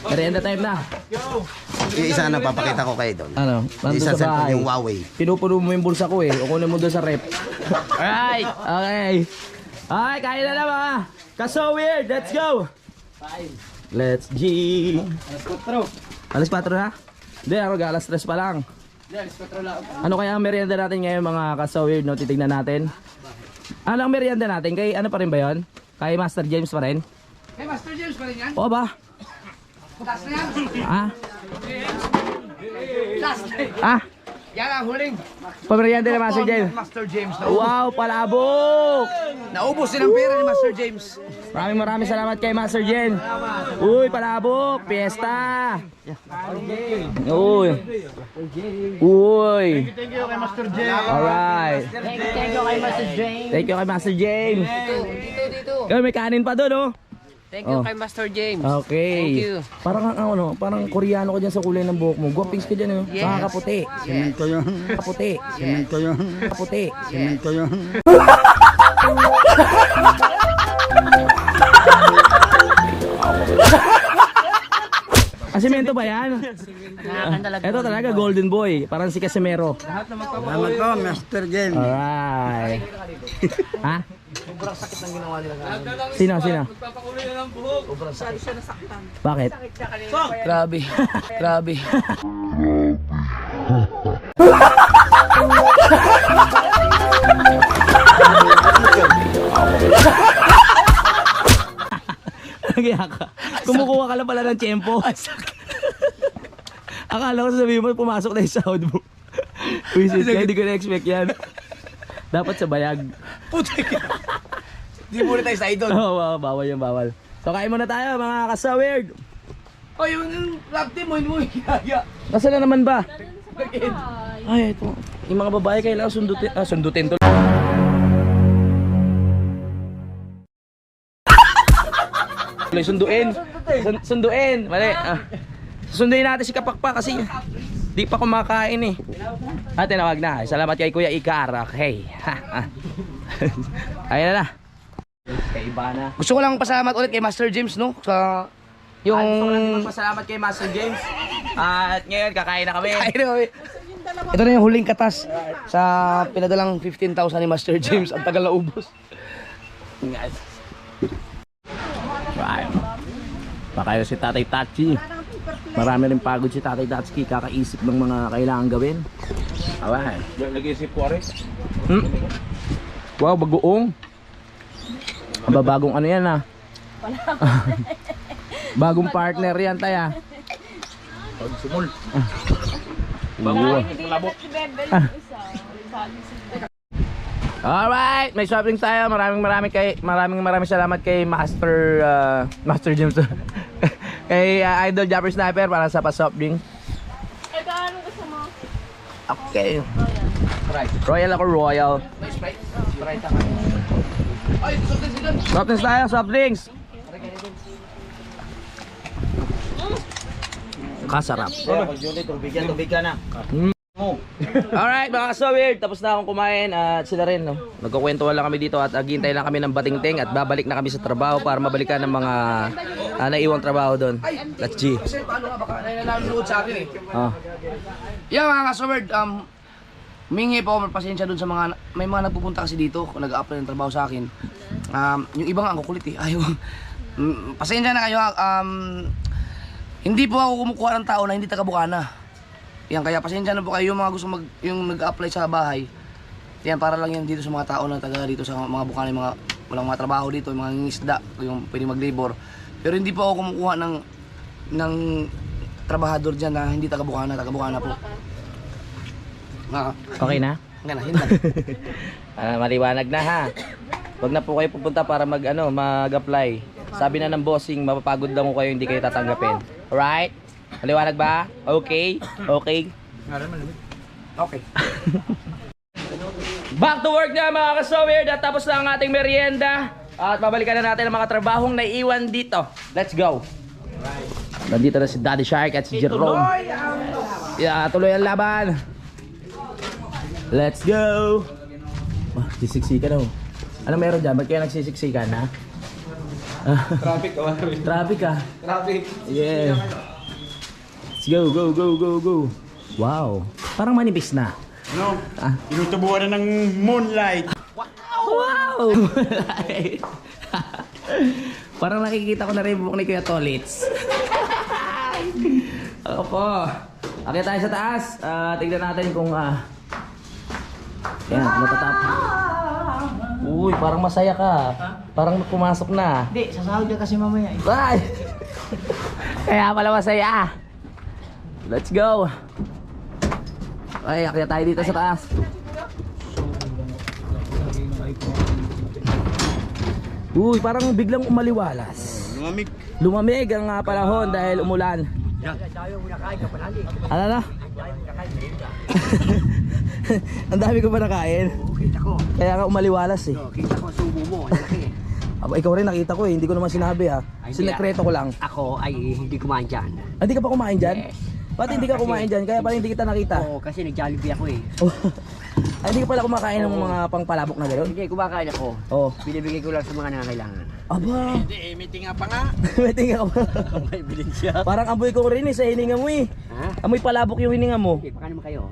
Merienda time na. Yung isa na papakita ko kayo doon. Ano? Nandun Isa sa cellphone bahay. yung Huawei. Pinupuno mo yung bulsa ko eh. O kunin mo doon sa rep. Alright! Okay. Okay, kain na na mga. Kaso weird! Let's go! Let's G! Alas 4 na? Hindi, alas 3 pa lang. Ano kaya ang merienda natin ngayon mga kaso weird, no? Titignan natin. Ano ang merienda natin? Kay ano pa rin ba yun? Kay Master James pa rin? Hey, Master James pa rin yan? Oo ba? Taas na yan? Ah? Taas na yan? Ah? Yan ang huling Pamerienda ni Master James. Master James. Wow, palabok! Naubos din ang pera ni Master James. Maraming salamat kay Master James. Uy, palabok! Fiesta! Uy! Uy! Thank you kay Master J. Alright! Thank you kay Master James. Thank you kay Master James. Dito. Kaya may kanin pa doon, oh. Thank you Oh. kay Master James. Okay. Thank you. Parang parang Koreano ka dyan sa kulay ng buhok mo. Guwapings ka dyan, oh. Yes. Nakakaputi. Semento yun. Kaputi. Semento yun. Kaputi. Semento yun. Asimento ba yan? Ito talaga golden boy. Parang si Casimero. Salamat po, Master James. Alright. Ha? Sobrang sakit ng ginawa nila. Sino? Magpapakuloy na ng buhok. Bakit? Grabe. Grabe. Kaya ka. Kumukuha ka lang pala ng tiyempo. Akala ko sabihin mo, pumasok na yung sound mo. Wisit ka, hindi ko na-expect yan. Dapat sa bayag. Putik. Di muna tayo sa idol. Oo, bawal yung bawal. So kain muna tayo mga kasawird. Oh, yung love team mo, hindi mo ikaya. Nasaan na naman ba? Ay, ito. Yung mga babae kailangan sundutin. Sundutin to. Sunduin. Sunduin. Mali. Sunduin natin si Kapakpak kasi di pa kumakain eh. Tinawag na. Salamat kay Kuya Ikar. Okay. Ayun na. Kay Ibana. Gusto ko lang pasalamat ulit kay Master James, no? Sa yung Pasalamat kay Master James. At ngayon kakain na kami. Ito na yung huling katas sa pinadalang 15,000 ni Master James. Ang tagal na ubos. Right. Pakayo si Tatay Tachi. Marami rin pagod si Tatay Tachi kakaisip ng mga kailangan gawin. Alright. Nag-isip ko rin. Wow, bagoong. Bagong ano yan ah. Bagong partner yan taya. Sumul. Bago. Alright, may soft drinks tayo. Maraming salamat kay Master James. Kay Idol Japper Sniper para sa pa-soft drink. Ito, anong gusto mo? Okay. Royal ako, Royal. Soft drinks tayo, soft drinks. Kasarap. Tubig ka na. Alright mga kasawird, tapos na akong kumain at sila rin, no? Nagkukwentuhan lang kami dito at aghintay lang kami ng batingting at babalik na kami sa trabaho para mabalikan ng mga naiwang trabaho doon. That's G. Kasi paano nga, baka nanonood sa akin eh. Yeah, mga kasaward, humingi po ako pasensya dun sa mga, may mga nagpupunta kasi dito kung nag-a-apply ng trabaho sa akin. Yung ibang ang kukulit eh, ayaw. Pasensya na kayo, hindi po ako kumukuha ng tao na hindi taga-Bukana. Yan, kaya pasensya na po kayo yung mga gusto yung nag-apply sa bahay. Yan, para lang yan dito sa mga tao na taga dito sa mga Bukana, yung mga walang mga trabaho dito, yung mga ngingisda, yung pwede mag-labor. Pero hindi po ako kumukuha ng trabahador dyan na hindi taga-Bukana po. Okay na? Nga na, yun lang. Maliwanag na ha. Wag na po kayo pupunta para mag-apply. Sabi na ng bossing, mapapagod lang ko kayo, hindi kayo tatanggapin. Alright? Maliwanag ba? Okay? Okay? Okay. Back to work na mga kasawird at tapos na ang ating merienda. At babalikan na natin ang mga trabahong naiiwan dito. Let's go! Nandito na si Daddy Shark at si Jerome. Yeah, tuloy ang laban. Let's go! Sisiksikan oh. Ano meron dyan? Ba't kaya nagsisiksikan ha? Traffic. Traffic ah. Traffic. Yeah. Let's go, go, go, go, go. Wow. Parang manipis na. No, tinutubuan na ng moonlight. Wow! Parang nakikita ko na rin buhok ni Kuya Tolits. Ako po. Akit tayo sa taas. Tignan natin kung yan, matatapos. Uy, parang masaya ka. Parang pumasok na. Hindi, sasahod ka kasi mamaya eh. Ay! Kaya pala masaya. Let's go. Ay, akyat tayo dito sa taas. Uy, parang biglang umaliwalas. Lumamig. Lumamig ang panahon dahil umulan. Ano na? Ang dami ko pa nakain. Kita ko. Kaya nga umaliwalas eh. Kita ko subo mo. Malaki. Aba, ikaw rin nakita ko eh. Hindi ko naman sinabi ha. Ay, Sinekreto ko lang. Ako ay hindi kumain dyan. Hindi ka pa kumain dyan? Ba't hindi ka kumain dyan? Kaya pala hindi kita nakita. Oo, kasi nag-Jollibee ako eh. Ay, hindi ka pala kumakain ng mga pangpalabok na gano'n? Hindi, kumakain ako. Oo. Binibigay ko lang sa mga nangangailangan. Aba, Hindi, may tinga pa nga. may tingin ka pa. May bilin siya. Parang amoy ko rin eh sa hininga mo eh. Ha? Amoy palabok yung hininga mo. Okay, baka naman kayo.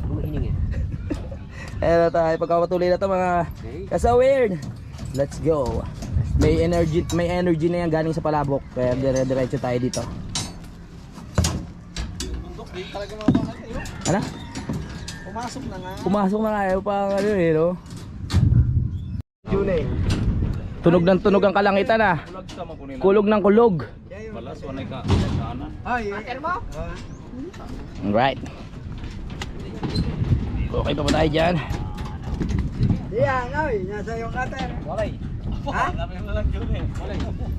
Humihining eh. Ayan na tayo, pagkakatuloy na ito mga kasawird. Let's go. May energy na yan galing sa palabok. Kaya dire-diretso tayo dito. Ano? Pumasok na nga. Pumasok na nga, ayaw pa ano eh, no? Tunog ng tunog ang kalangitan ah. Kulog ng kulog. Balas, wanay ka. Kanan. Alright. Okay pa ba tayo dyan? Diyan, oy, nasa yung cutter.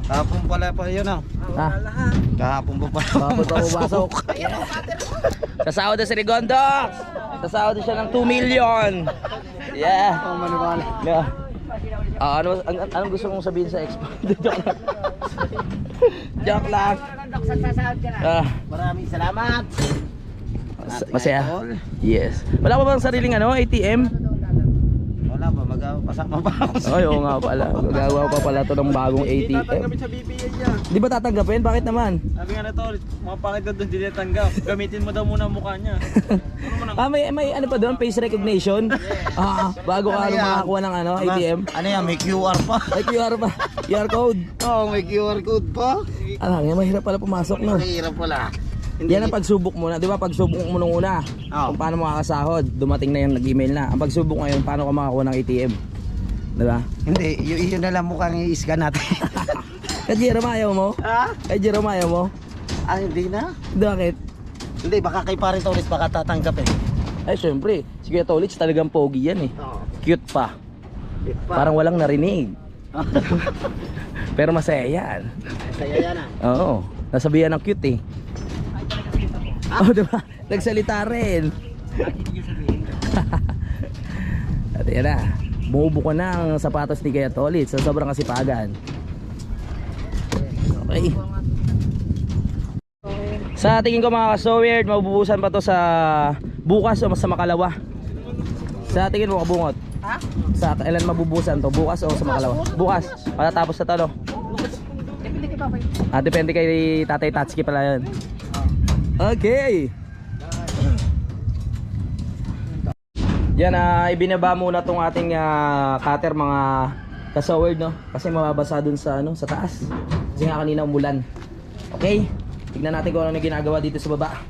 Kahapon pala pa yun ah. Ha? Kahapon pa pala. Bakit pa pumasok? Sasahod na si Rigondox! Sasahod na siya ng 2 million! Yeah! Yeah. Anong gusto mong sabihin sa expo? Joke lang. Joke lang. Maraming salamat. Masaya? Yes. Wala pa bang sariling ATM? Wala pa, magpasama pa ako. Ay, oo nga pala. Magagawa pa pala to ng bagong ATM. Tatanggapin sa BPA niya. Di ba tatanggapin? Bakit naman? Sabi nga na to, mga pangit na doon hindi natanggap. Gamitin mo daw muna ang mukha niya. May ano pa doon? Face recognition? Bago ka makakuha ng ATM? Ano yan, may QR pa. Ay, QR pa. QR code. Oo, may QR code pa. Mahirap pala pumasok, no? Mahirap pala. Yan ang pagsubok muna, di ba? Pagsubok mo nung una, kung paano makakasahod, dumating na yung nag-email na. Ang pagsubok ngayon, paano ka makakuha ng ATM? Di ba? Hindi, yun na lang mukhang i-scan natin. Kaya Jerome ayaw mo? Ha? Kaya Jerome ayaw mo? Ah, hindi na? Bakit? Hindi, baka kay Parin Torres baka tatanggap eh. Ay, syempre, si Kuya Tolits talagang pogi yan eh. Oo. Cute pa. Parang walang narinig. Pero masaya yan. Saya yan ah. Oo, nasabihan ng cute eh. Oh, diba? Nagsalita rin. At yan na, bumubuko na ang sapatos ni Kuya Tolits sa sobrang kasipagan. Okay. Sa tingin ko mga ka-so-weird, mabubusan pa to sa bukas o sa makalawa. Sa tingin mo kabungot? Ha? Sa kailan mabubusan to? Bukas o sa makalawa? Bukas. Patatapos na to, no? Depende kay Tatay Tatsuki pala yun. Okay. Yan, ibinaba muna tong ating cutter mga ka-so-weird, no? Kasi mababasa dun sa sa taas. Kasi nga kanina umulan. Okay? Tignan natin kung ano yung ginagawa dito sa baba.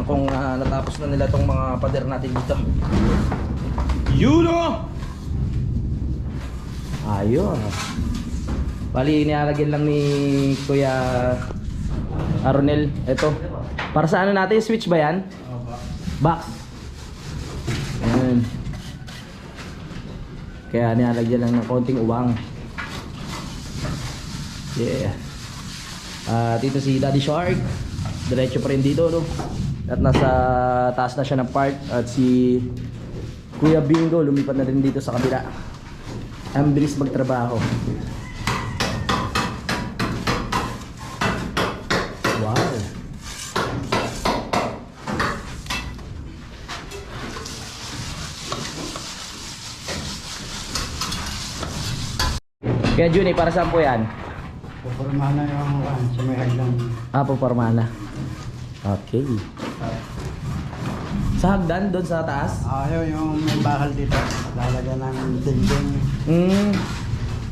Kung natapos na nila tong mga pader natin dito. Yun, oh! Ayun. Bali, inialagyan lang ni Kuya Aronel. Ito. Para sa ano natin? Switch ba yan? Box. Ayan. Kaya nilalagyan lang ng konting uwang. Yeah. Dito si Daddy Shark. Diretso pa rin dito, no? At nasa taas na siya ng part. At si Kuya Bingo lumipat na rin dito sa kabila. Ang bilis magtrabaho. Wow. Kaya Juni, para saan po yan? Pupormahan na yung sa may hagdan. Pupormahan na. Okay. Sa hagdan, doon sa taas? Ayaw yung may bakal dito. Lalagyan ng dinding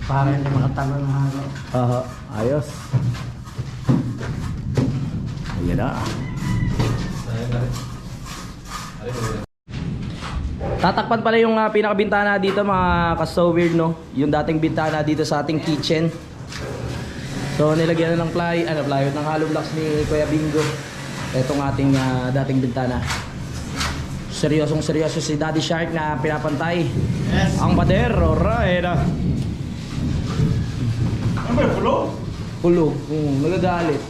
para hindi makatalo ng hangin. Ayos. Ayan na. Tatakpan pala yung pinakabintana dito mga ka-so-weird, no? Yung dating bintana dito sa ating kitchen. So nilagyan na ng plywood ng hollow blocks ni Kuya Bingo. Itong ating dating bintana. Seryosong seryoso si Daddy Shark na pinapantay. Yes. Ang pader, alright. Ano ba yung pulo? Pulo, nagagalit.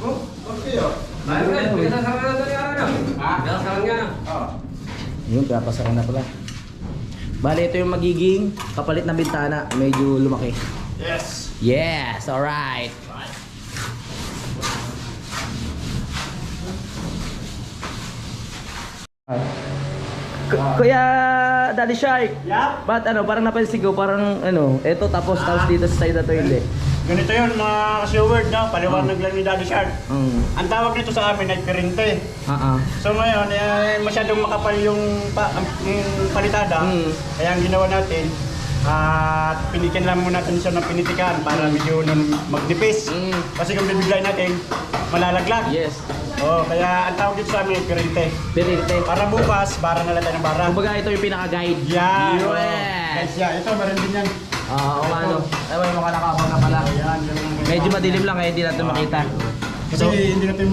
Yun, papasaran na pala. Bale, ito yung magiging kapalit na bintana. Medyo lumaki. Yes. Yes, alright. Kuya Daddy Shark. Yup. Ba't ano, parang napansin ko, parang ano, eto tapos dito sa side na to hindi. Ganito yun mga ka-Seward, no? Paliwanag lang ni Daddy Shark. Ang tawag nito sa amin ay pirinte. So ngayon, masyadong makapal yung palitada. Kaya ang ginawa natin, pinikin lang muna natin siya ng pinitikan para medyo magnipis. Kasi kung bibigay natin, malalaglag. Yes. Kaya ang tawag dito sa amin ay pirinte. Pirinte. Para bukas, bara na lang tayo ng bara. Kumbaga ito yung pinaka-guide. Yan. Yes. Ito, meron din yan. Oo, ano. Ay, may mga nakabang na pala. Yan. Medyo madilim lang kaya hindi natin makita. Kasi hindi natin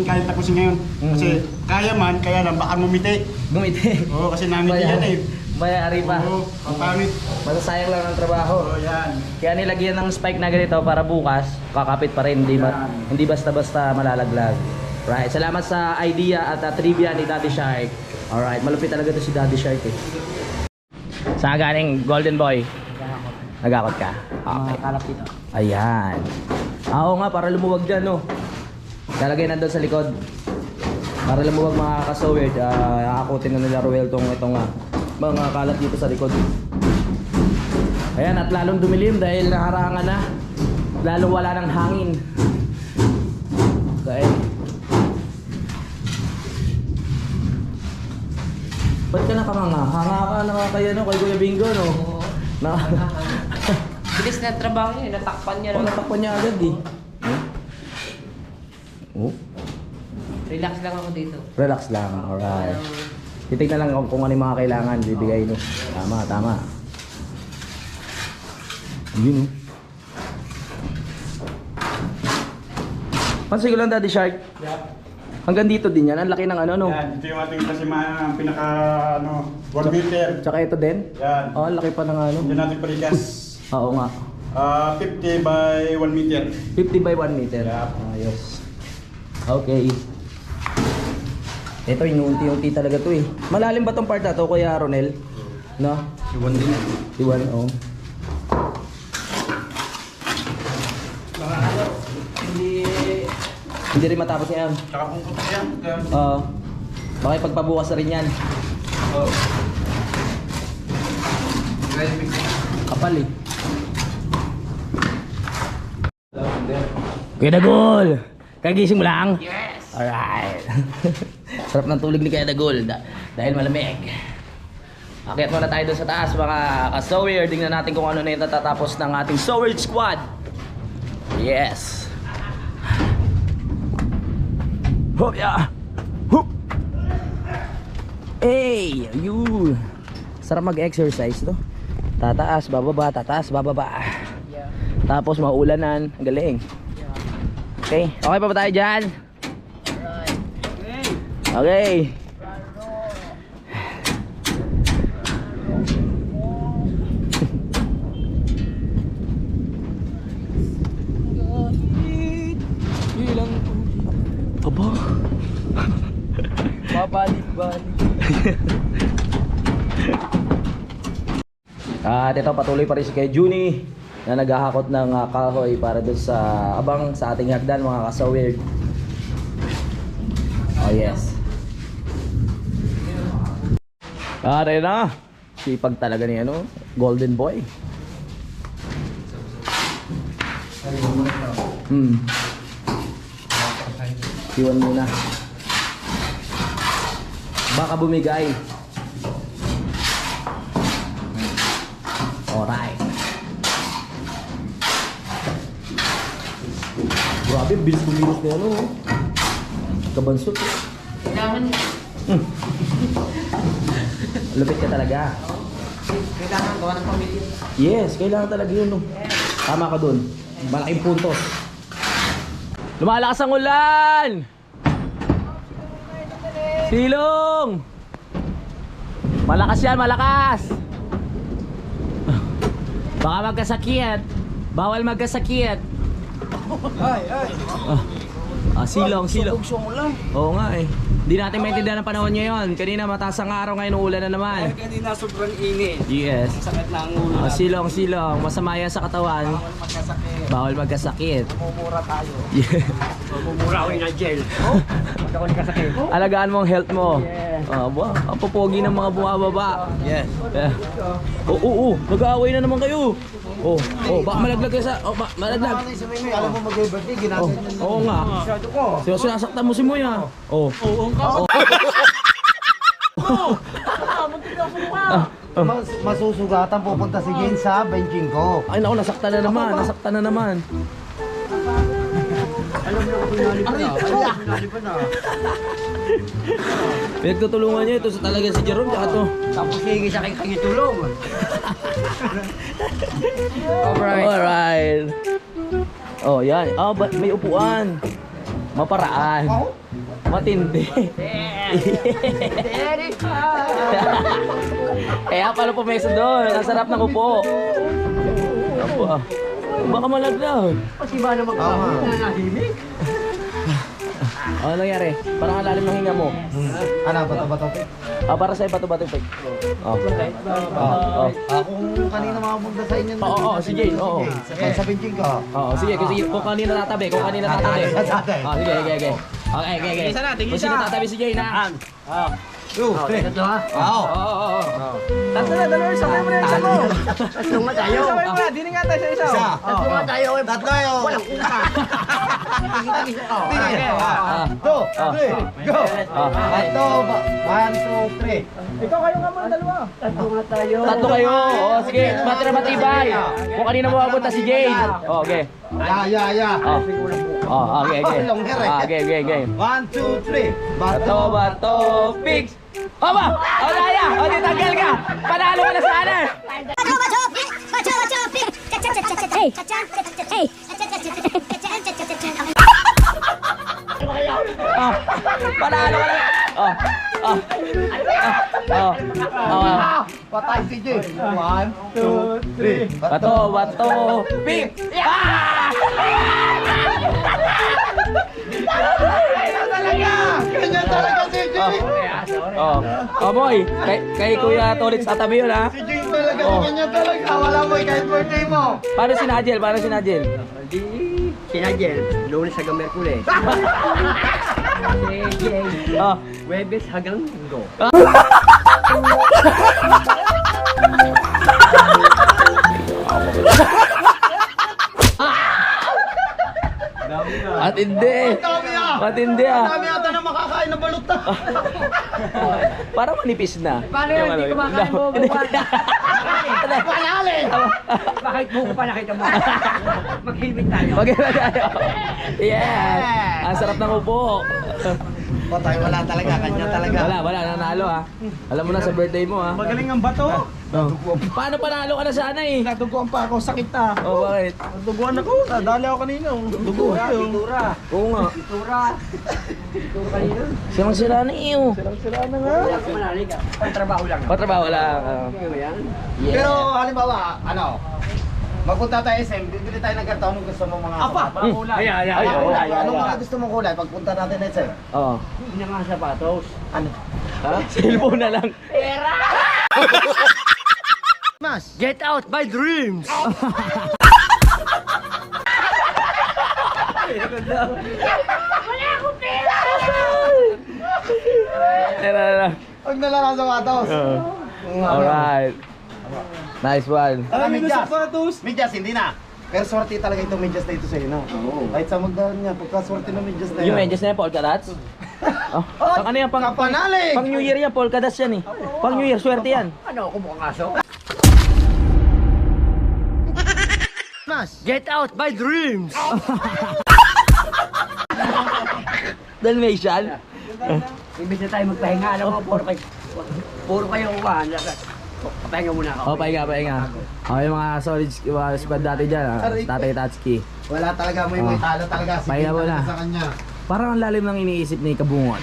kaya tapusin ngayon. Kasi kaya man, kaya lang baka ngumiti. Gumiti. Oo, kasi namiti yan eh. Bayari pa. Oo, ang pangit. Masasayang lang ang trabaho. Oo, yan. Kaya nilagyan ng spike na ganito para bukas, kakapit pa rin. Hindi basta-basta malalaglag. Right, salamat sa idea at trivia ni Daddy Shark. Alright, malupit talaga to si Daddy Shark eh. Saan galing Golden Boy? Nagakot ka? Okay. Kalap dito. Ayan. Oo nga, para lumuwag dyan, no? Lalagay nandun sa likod. Para lumuwag mga kasowerd, akakutin na nila Ruel itong mga kalat dito sa likod. Ayan, at lalong dumilim dahil nakarangan na. Lalong wala ng hangin. Okay. Ba't ka nakanganga? Hanga ka na kaya no, kay Kuya Bingo, no? Na Bilis na trabaho niya, natakpan niya. natakpan niya agad eh. Oh. Relax lang ako dito. Relax lang, alright. Titignan lang kung ano yung mga kailangan bibigay no. Tama. Yun oh. Pansin ko lang Daddy Shark. Yup. Hanggang dito din yan, ang laki ng ano no. Yan, ito yung ating pinaka 1 meter. Tsaka ito din? Yan. Oh, ang laki pa ng ano. Yan natin paligas. Oo nga. 50 by 1 meter. 50 by 1 meter. Yeah. Ayos. Okay. Ito, inuunti-unti talaga to eh. Malalim ba tong part na to, Kuya Ronel? No? Iwan din. Iwan, oh. Hindi rin matapos yan. Tsaka kung putok yan. Oo. Baka ipagpabukas na rin yan. Oo. Kapal eh. Kuya Dagol! Kagising mo lang? Yes! Alright. Sarap ng tulog ni Kuya Dagol dahil malamig. Akyat muna tayo doon sa taas mga ka-sower. Tingnan natin kung ano na yung natatapos ng ating sower squad. Yes! Hop ya! Hop! Hey! Ayun! Sarap mag-exercise to. Tataas, bababa, tataas, bababa. Tapos maulanan. Ang galing. Okay. Okay pa ba tayo dyan? Okay. Aba. Babalik-balik. At ito patuloy pa rin si kay Juni na naghahakot ng kahoy para doon sa abang sa ating hagdan mga kasawir. Oh yes. Are na. Sipag talaga ni ano, Golden Boy. Iwan muna. Baka bumigay. Alright. Grabe, bilis bumilos na ano. Kabansot. Kailangan, Lupit ka talaga. kailangan gawa ng pamilya. Yes, kailangan talaga yun. No? Tama ka dun. Malaking puntos. Lumalakas ang ulan! Silong! Malakas yan, malakas. Baka magkasakit. Bawal magkasakit. Silong. Oo nga eh. Hindi natin maintindihan ang panahon ngayon. Kanina mataas ang araw, ngayon uulan na naman. Kanina sobrang init. Yes. Sakit na ang ulo. Silong. Masama yan sa katawan. Bawal magkasakit. Mumura tayo. Yeah. Mumura ako na gel. Pag ako nagkasakit. Alagaan mo ang health mo. Ang pupogi ng mga bumababa. Yes. Oo. Nag-aaway na naman kayo. Baka malaglag kayo sa... malaglag. Alam mo mag-birthday, ginagawa niya. Oo nga. Sinasaktan mo si Moya. Masusugatan pupunta si Jane sa benching ko. Ay naku, nasaktan na naman. Alam mo ako pinalipan na. Pinagtutulungan niya ito sa talaga si Jerome tsaka to. Tapos hingin sa kanya tulong. Alright. Yan. May upuan. Maparaan. Matindi. Kaya pala pumesa doon. Ang sarap ng upo. Baka malaglag. Kasi ba naman nanahimik? Ano nangyari? Parang ang lalim ng hinga mo. Ano, bato-bato? Para sa'yo bato-bato, Peg. Kung kanina makapunta sa inyo. Si Jane, Sa benching ko. Sige. Kung kanina tatabi. Sige. Okay. Kung sino tatabi si Jane, ha? Ito ha? Oo. Dalawa, sabay mo na yung isa mo. Tatlo nga tayo. Sabay mo na, dinin nga tayo sa isa. Tatlo nga tayo. Tatlo yun. Walang una. Two, three, go. Ito, 1, 2, 3. Ikaw kayo nga muna dalawa. Tatlo nga tayo. Tatlo kayo. Sige, matibay. Kung kanina mapapunta si Jane. Okay. Ya. Okay. 1, 2, 3. Bato, pigs. Aba! Daya! Titanggal ka! Panalo ka na sana! Panalo ka na! Patay si Jay. 1, 2, 3. Bato, pig! Kanya talaga si Jay. Moy, kay Kuya Tolits tatabi yun, ha? Si Jay talaga, kanya talaga. Wala mo, kahit birthday mo. Paano si Najel? Di, sinagel. Lunes hanggang Merkules. Si Jay. Webes hanggang Linggo. Matindi ah. Dami ata na makakain na balot na. Parang manipis na. Paano yun? Hindi kumakain mo buwan. Panalin! Bakit buko pa nakita mo? Mag-helmet tayo. Yes! Ang sarap ng upo. Patay, wala talaga. Kanya talaga. Wala, nanalo ha. Alam mo na sa birthday mo ha. Magaling ang bato. Paano panalo ka na sana eh? Natuguan pa ako, sakit na. Bakit? Natuguan ako, nadali ako kanina. Dugo. Oo nga. Tura kanina. Sirang-sira na iyo. Sira na nga. Wala ko manalig. Pagtrabaho lang. Patrabaho lang. Yeah. Pero halimbawa, magpunta tayo SM, bibili tayo ng karton kung gusto mo mga kulay. Anong mga gusto mong kulay? Pagpunta natin SM. Oo. Hindi nga sapatos. Ano? Ha? Cellphone na lang. Mas, get out my dreams! Wala akong pera! Tara. Huwag na lang ang sapatos. Alright. Nice one. Medyas, hindi na. Pero swerte talaga itong medyas na ito sa'yo na. Kahit sa magdaan niya, pagka-swerte ng medyas na yan. Yung medyas na yan, polka dots? Pang ano yan? Kapanalig! Pang New Year yan, polka dots yan eh. Pang New Year, swerte yan. Ano ako mukhang aso? Mas, get out my dreams! Dalmatian? Imbis na tayo magpahinga, puro kayo kumahan. Papahinga muna ako. Pahinga. Okay, mga solid squad dati dyan ha. Tatay Tatsuki. Wala talaga, may talo talaga. Pahinga muna. Sa kanya. Parang ang lalim ng iniisip ni Kabungot.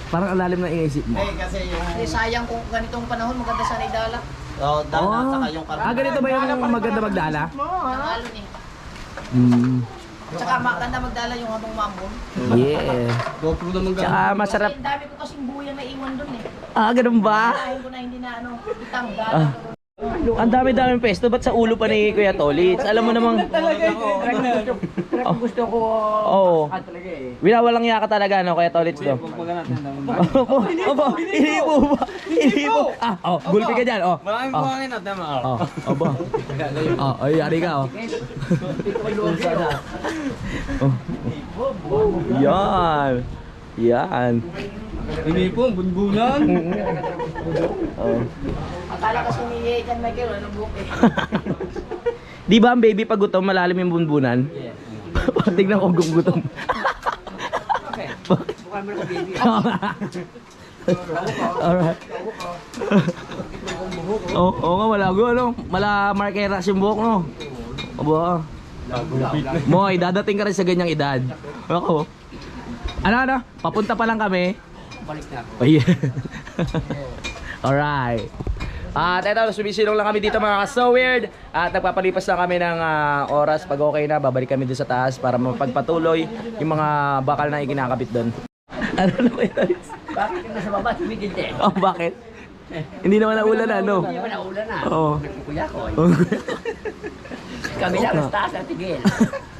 Parang ang lalim na iniisip mo. Kasi yung... Sayang kung ganitong panahon maganda sana idala. Oh, dala, saka yung Ganito ba yung maganda magdala? Nangalon eh. Tsaka maganda magdala yung habang maambon. Yeah. GoPro naman Tsaka masarap. Ang dami ko kasing buya na iwan doon eh. Ganun ba? Dahil ko na hindi na itang dala. Ang dami-daming pesto, ba't sa ulo pa ni Kuya Tolits? Alam mo namang... Gusto ko... Oo. Winawalang yaka talaga, no, Kuya Tolits, do? Opo, iniipo ba? Iniipo. Gulpi ka dyan, Maraming buhangin at naman. Opo. Ay, yari ka, Yan. Yan. Inipong, bunbunan. Akala kasi ni Jan Michael, ano buhok eh. Di ba ang baby pag gutom, malalim yung bunbunan? Yes. Tignan ko kung gutom. Okay. Bukan mo na sa baby. Alright. Oo nga, malago, ano? Mala markeras yung buhok, no? Aba. Moy, dadating ka rin sa ganyang edad. Ako. Ano? Papunta pa lang kami. Balik na ako. Oh, yeah. Alright. At eto, sumisilong lang kami dito mga ka-so weird. At nagpapalipas lang kami ng oras. Pag okay na, babalik kami doon sa taas para mapagpatuloy yung mga bakal na ikinakabit doon. Ano na ba ito? Bakit yung nasa baba, tumigil eh? Bakit? Hindi naman naulan na, no? Hindi naman naulan na. Oo. Nagkukuya ko eh. Kami lang sa taas at tigil.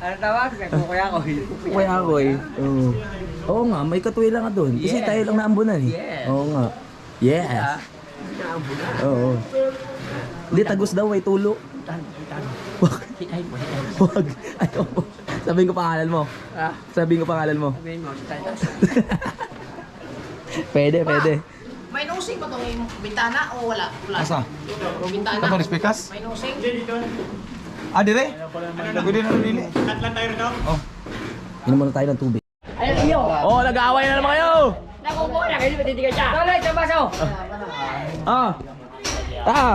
Ano tawag? Nagkukuya ko. Kuya ako eh. Oo nga, may katuwi lang ka doon. Kasi tayo lang naambunan eh. Yes. Oo nga. Yes. Oo. Hindi, tagos daw, may tulo. Hitahin mo. Huwag. Ayaw mo. Sabihin ko pangalan mo. Sabihin ko pangalan mo. Sabihin mo, tatas. Pwede. May nosing ba itong bintana o wala? Wala. Asa? Bintana. Ito speakers? May nosing? Dire? Pwede na nili. Atlan tayo rito. Oh. Inom muna tayo ng tubig. Ayun, iyo. Oh, nag-aaway na naman kayo! Nakukuha na kayo, matitigan siya. Tuloy, sa baso.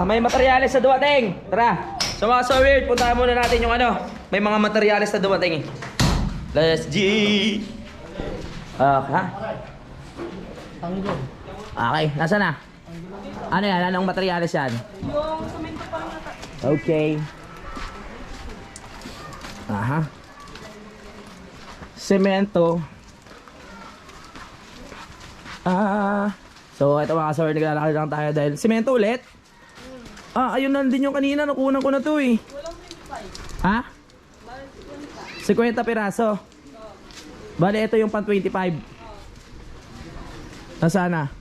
May materyales sa dumating. Tara. So mga so weird, puntahan muna natin yung ano. May mga materyales na dumating eh. Let's G. Okay, nasa na? Ano yan? Anong materyales yan? Yung semento pa lang. Okay. Semento. So ito mga kasawar, naglalakad lang tayo dahil semento ulit. Ayun na din yung kanina, nakunan ko na to eh. Ha? 50 piraso. Bale ito yung pan 25. Nasaan na?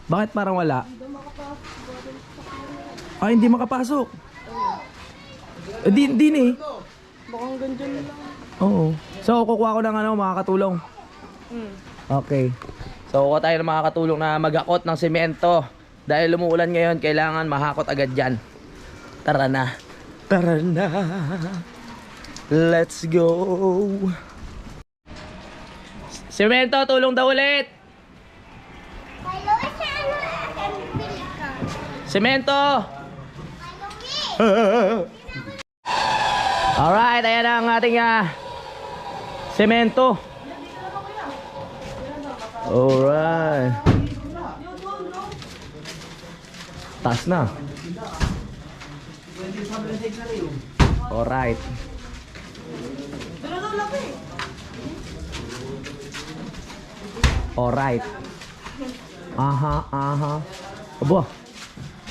Bakit parang wala? Hindi makapasok. Din eh. Bakang ganyan lang. Oo. So kukuha ko ng makakatulong. Okay. So kukuha tayo ng makakatulong na mag-akot ng semento. Dahil lumuulan ngayon, kailangan mahakot agad dyan. Tara na. Let's go. Semento, tulong daw ulit. Semento. Alright, ayan ang ating semento. Alright. Taas na. Alright. Alright. Aba,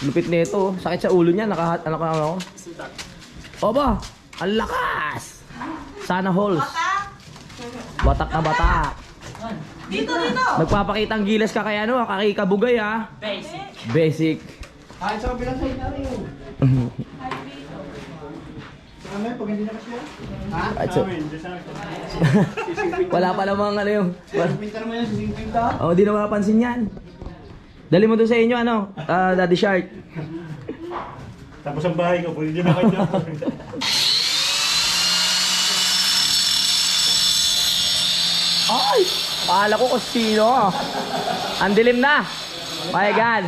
lupit nito. Sakit sa ulo niya. Ano? Aba, ang lakas. Sana halls. Batak na batak. Dito! Nagpapakita ang gilas ka kaya kakikabugay ha. Basic. Sa kabilang side na rin. Pag hindi na kasi Wala pa namang yung... Pinta naman yan, 50. Di na mapapansin yan. Dali mo doon sa inyo Daddy Shark. Tapos ang bahay ko, pwede na kayo. Ay! Pahala ko kung sino. Ang dilim na. Payagan.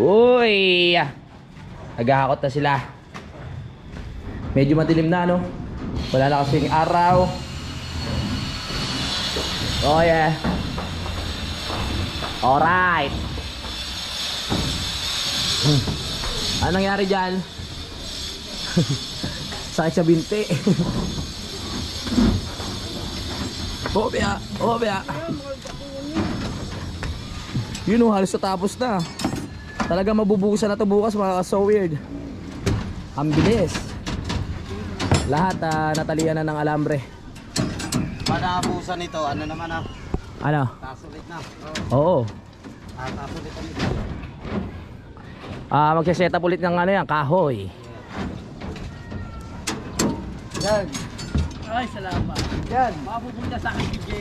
Uy! Naghahakot na sila. Medyo madilim na, no? Wala na kasing araw. Oh yeah. Alright. Anong nangyari dyan? Sakit sa binti. Obya, obya. Yun o, halos natapos na. Talaga mabubukasan na ito bukas, mga so weird. Ang bilis. Lahat natalian na ng alambre. Panabusan nito, ano naman ah? Ano? Tasulit na. Oo. Tasulit na nito. Magsiset up ulit ng ano yan, kahoy. Yan. Ay, salamat. Yan. Mapupunta sa akin, DJ.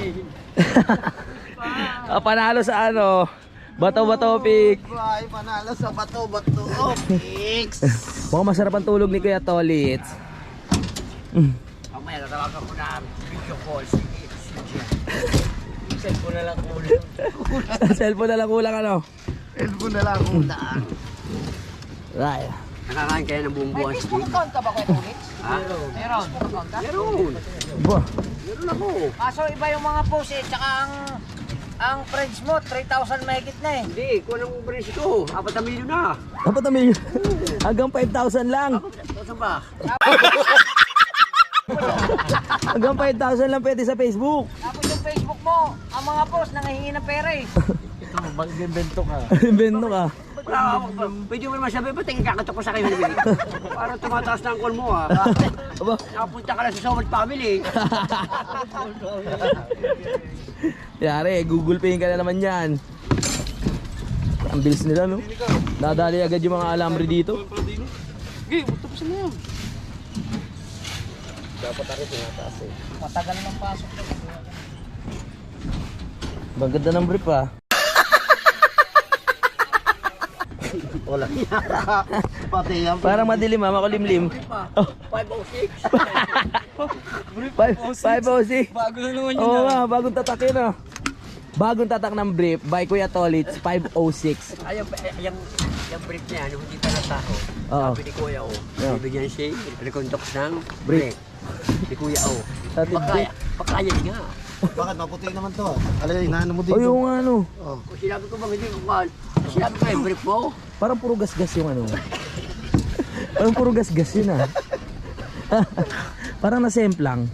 Panalo sa ano, bato-bato pick. Ay, panalo sa bato-bato. Oh, fix. Mukhang masarap ang tulog ni Kuya Tolits. Mamaya, natawagan ko na video call. Cellphone na lang kulang. Cellphone na lang kulang ano. Elbow na lang kulang. Right. Nakakain kaya ng buong buwan. May Facebook account ka ba, Kuya Tolits? Ha? Meron. Meron. Ba? Meron ako. Kaso iba yung mga post eh, tsaka ang friends mo, 3,000 mahigit na eh. Hindi, kung anong friends ko, 4 milyon na. Dapat na million. Hanggang 5,000 lang. 5,000 ba? Hanggang 5,000 lang pwede sa Facebook. Tapos yung Facebook mo, ang mga post nangahingi ng pera eh. Invento ka. Pwede mo naman sabi, ba't yung kakatok ko sa kayo? Parang tumataas na ang call mo ah. Aba. Nakapunta ka na sa Somad Family. Yari, Google Pay ka na naman yan. Ang bilis nila no. Nadali agad yung mga alambre dito. Matagal ng pasok. Ang ganda ng brief ah. Wala. Pati yan. Parang madilim ah, makulimlim. 506. 506. Bago na naman yun. Oo nga, bagong tatak yun ah. Bagong tatak ng brief by Kuya Tolits, 506. Ay, yung brief niya, ano, hindi pa natako. Oo. Sabi ni Kuya O, Yeah. bibigyan siya, recondox ng Brief. brief. Ni Kuya O. Tatid brief. Pakaya nga. Bakit maputi naman to ah? Alay, inaano mo dito. O yung ano, Kung sinabi ko bang hindi ko mahal, sinabi ko yung brief mo. parang puro gasgas yung ano. Parang puro gasgas yun ah. Parang nasemplang.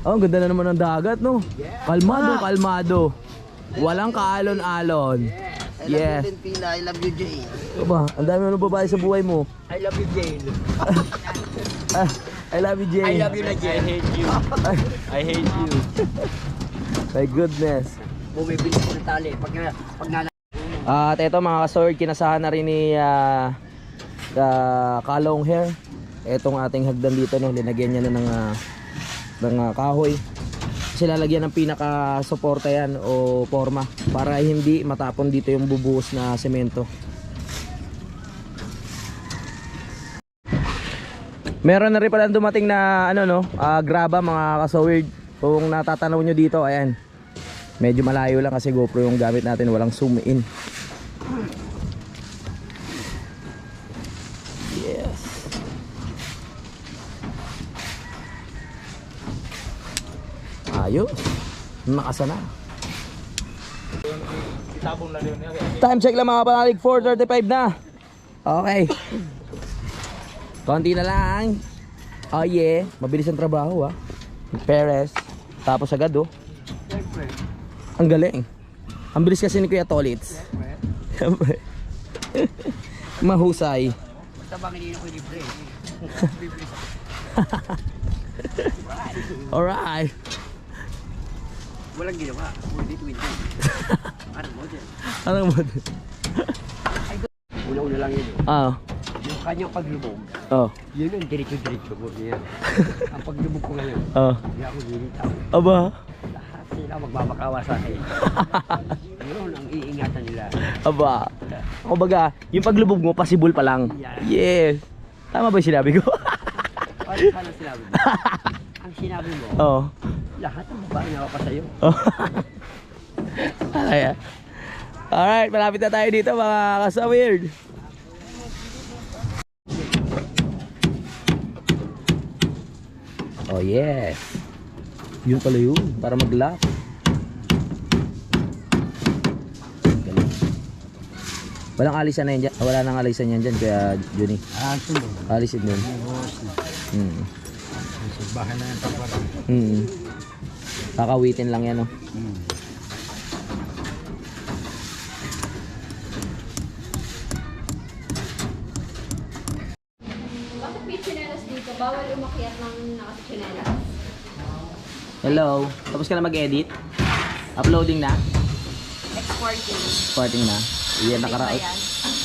Oh, ang ganda na naman ng dagat no. Kalmado, kalmado. Walang kaalon-alon. I love you din, Pila. I love you, Jay. Aba, ang dami mo babae sa buhay mo. I love you, Jane. I love you, Jane. I love you na, Jane. I hate you. I hate you. My goodness. Bumibili ko ng tali. Pag At eto mga ka-sword, kinasahan na rin ni Kalong Hair. Etong ating hagdan dito no, linagyan niya na ng kahoy. Kasi lalagyan ng pinaka-suporta yan o forma para hindi matapon dito yung bubuhos na semento. Meron na rin pala dumating na ano no, graba mga ka-sword. Kung natatanaw nyo dito, ayan. Medyo malayo lang kasi GoPro yung gamit natin, walang zoom in. Yes. Ayos. Nakasana. Time check lang mga panalig, 4:35 na. Okay. Konti na lang. Oh yeah, mabilis ang trabaho ah. Perez. Tapos agad oh. Ang galing. Ang bilis kasi ni Kuya Tolits. Siyempre. Mahusay. basta bang hindi ko libre. Alright. Walang ginawa. Windy. Anong model? Anong model? Una-una lang yun. Yung kanyang paglubog. Yun ang diretso-diretso mo niya. Ang paglubog ko ngayon. Hindi ako dilitaw. Aba. Lahat sila magbabakawa sa akin. Yun ang iingatan nila. Aba. Kumbaga, yung paglubog mo, possible pa lang. Yes. Tama ba yung sinabi ko? Paano sinabi mo? Ang sinabi mo, lahat ng babae na pa sa'yo. Alright, malapit na tayo dito mga ka-weird. Oh yes. Yun pala yun, para mag-lock. Walang alisan na yan dyan. Wala nang alisan yan dyan kaya Johnny. Alisin din. Bahay na yung tapos. Kakawitin lang yan, no? Bakit may tsinelas dito? Bawal umakyat ng nakatsinelas. Hello. Tapos ka na mag-edit? Uploading na? Exporting. Exporting na? Iyan nakaraot.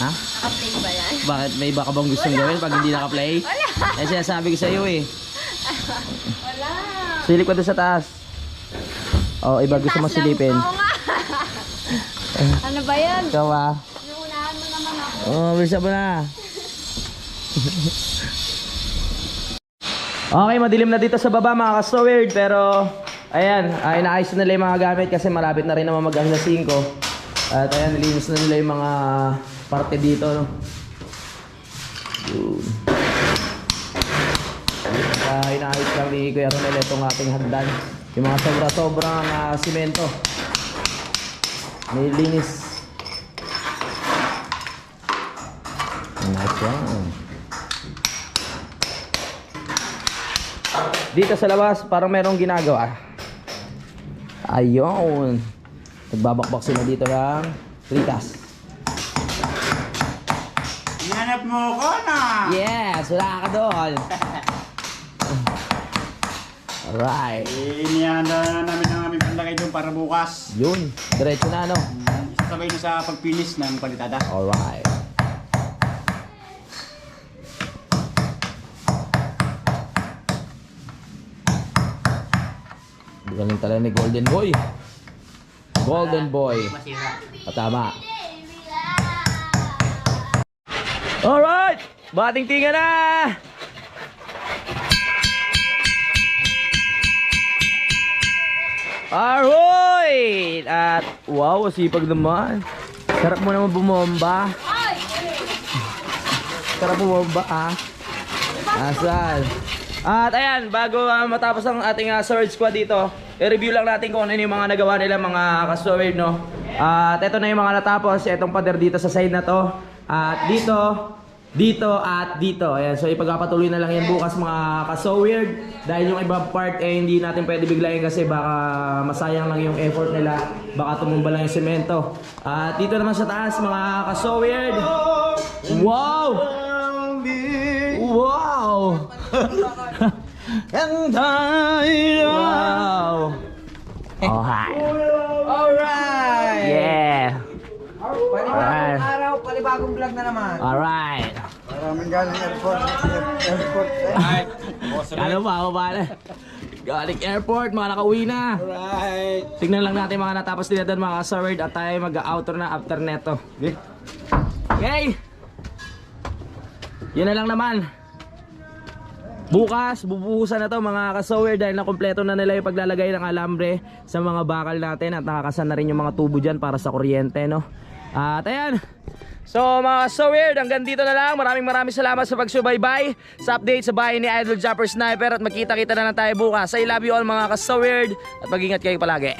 Ha? Naka-play ba yan? Bakit may iba ka bang gustong gawin pag hindi naka-play? Wala. Eh sinasabi ko sa iyo eh. Wala. Silip ko doon sa taas. Oh, iba gusto mo silipin. Oo nga. Ano ba yan? Ikaw ah. Inuunahan mo naman ako. Oh, bisa mo na. Okay, madilim na dito sa baba mga ka-so-weird. Pero, ayan, inaayos na nila yung mga gamit kasi malapit na rin naman mag-alas 5. At ayan, nilinis na nila yung mga parte dito, no? Yun. Inaayos lang ni Kuya Ronel itong ating hagdan. Yung mga sobra-sobrang simento. Nilinis. Nice one. Dito sa labas, parang merong ginagawa. Ayun. Nagbabakbak sila dito ng fritas. Hinanap mo ko na! Yes, wala ka doon. Alright. Inihanda namin ang aming pandakay doon para bukas. Yun, diretso na ano. Sabay na sa pagpinis ng palitada. Alright. Galing talaga ni Golden Boy. Golden Boy. Tama. Alright! Bating tinga na! Alright! At wow, sipag naman. Sarap mo naman bumomba. Sarap bumomba ah. Asal. At ayan, bago matapos ang ating sword squad dito, i-review lang natin kung ano yung mga nagawa nila mga ka-sword, no? At ito na yung mga natapos, itong pader dito sa side na to. At dito, dito at dito. Ayan, so ipagpapatuloy na lang yan bukas mga ka-so-weird. Dahil yung ibang part eh hindi natin pwede biglayin kasi baka masayang lang yung effort nila. Baka tumumba lang yung semento. At dito naman sa taas mga ka-so-weird. Wow! Wow! Wow! Alright! Alright! Yeah! Panibagong araw, panibagong vlog na naman. Alright! Maraming galing airport. Ano ba? Galing airport, mga nakauwi na. Alright! Tignan lang natin mga natapos nila doon mga ka-sword at tayo mag-outro na after neto. Okay! Yun na lang naman. Bukas, bubuhusan na to mga ka-so-weird dahil nakompleto na nila yung paglalagay ng alambre sa mga bakal natin at nakakasan na rin yung mga tubo dyan para sa kuryente, no? At ayan. So mga ka-so-weird, hanggang dito na lang. Maraming salamat sa pagsubaybay sa update sa bahay ni Idol Jumper Sniper at magkita-kita na lang tayo bukas. I love you all mga ka-so-weird at mag-ingat kayo palagi.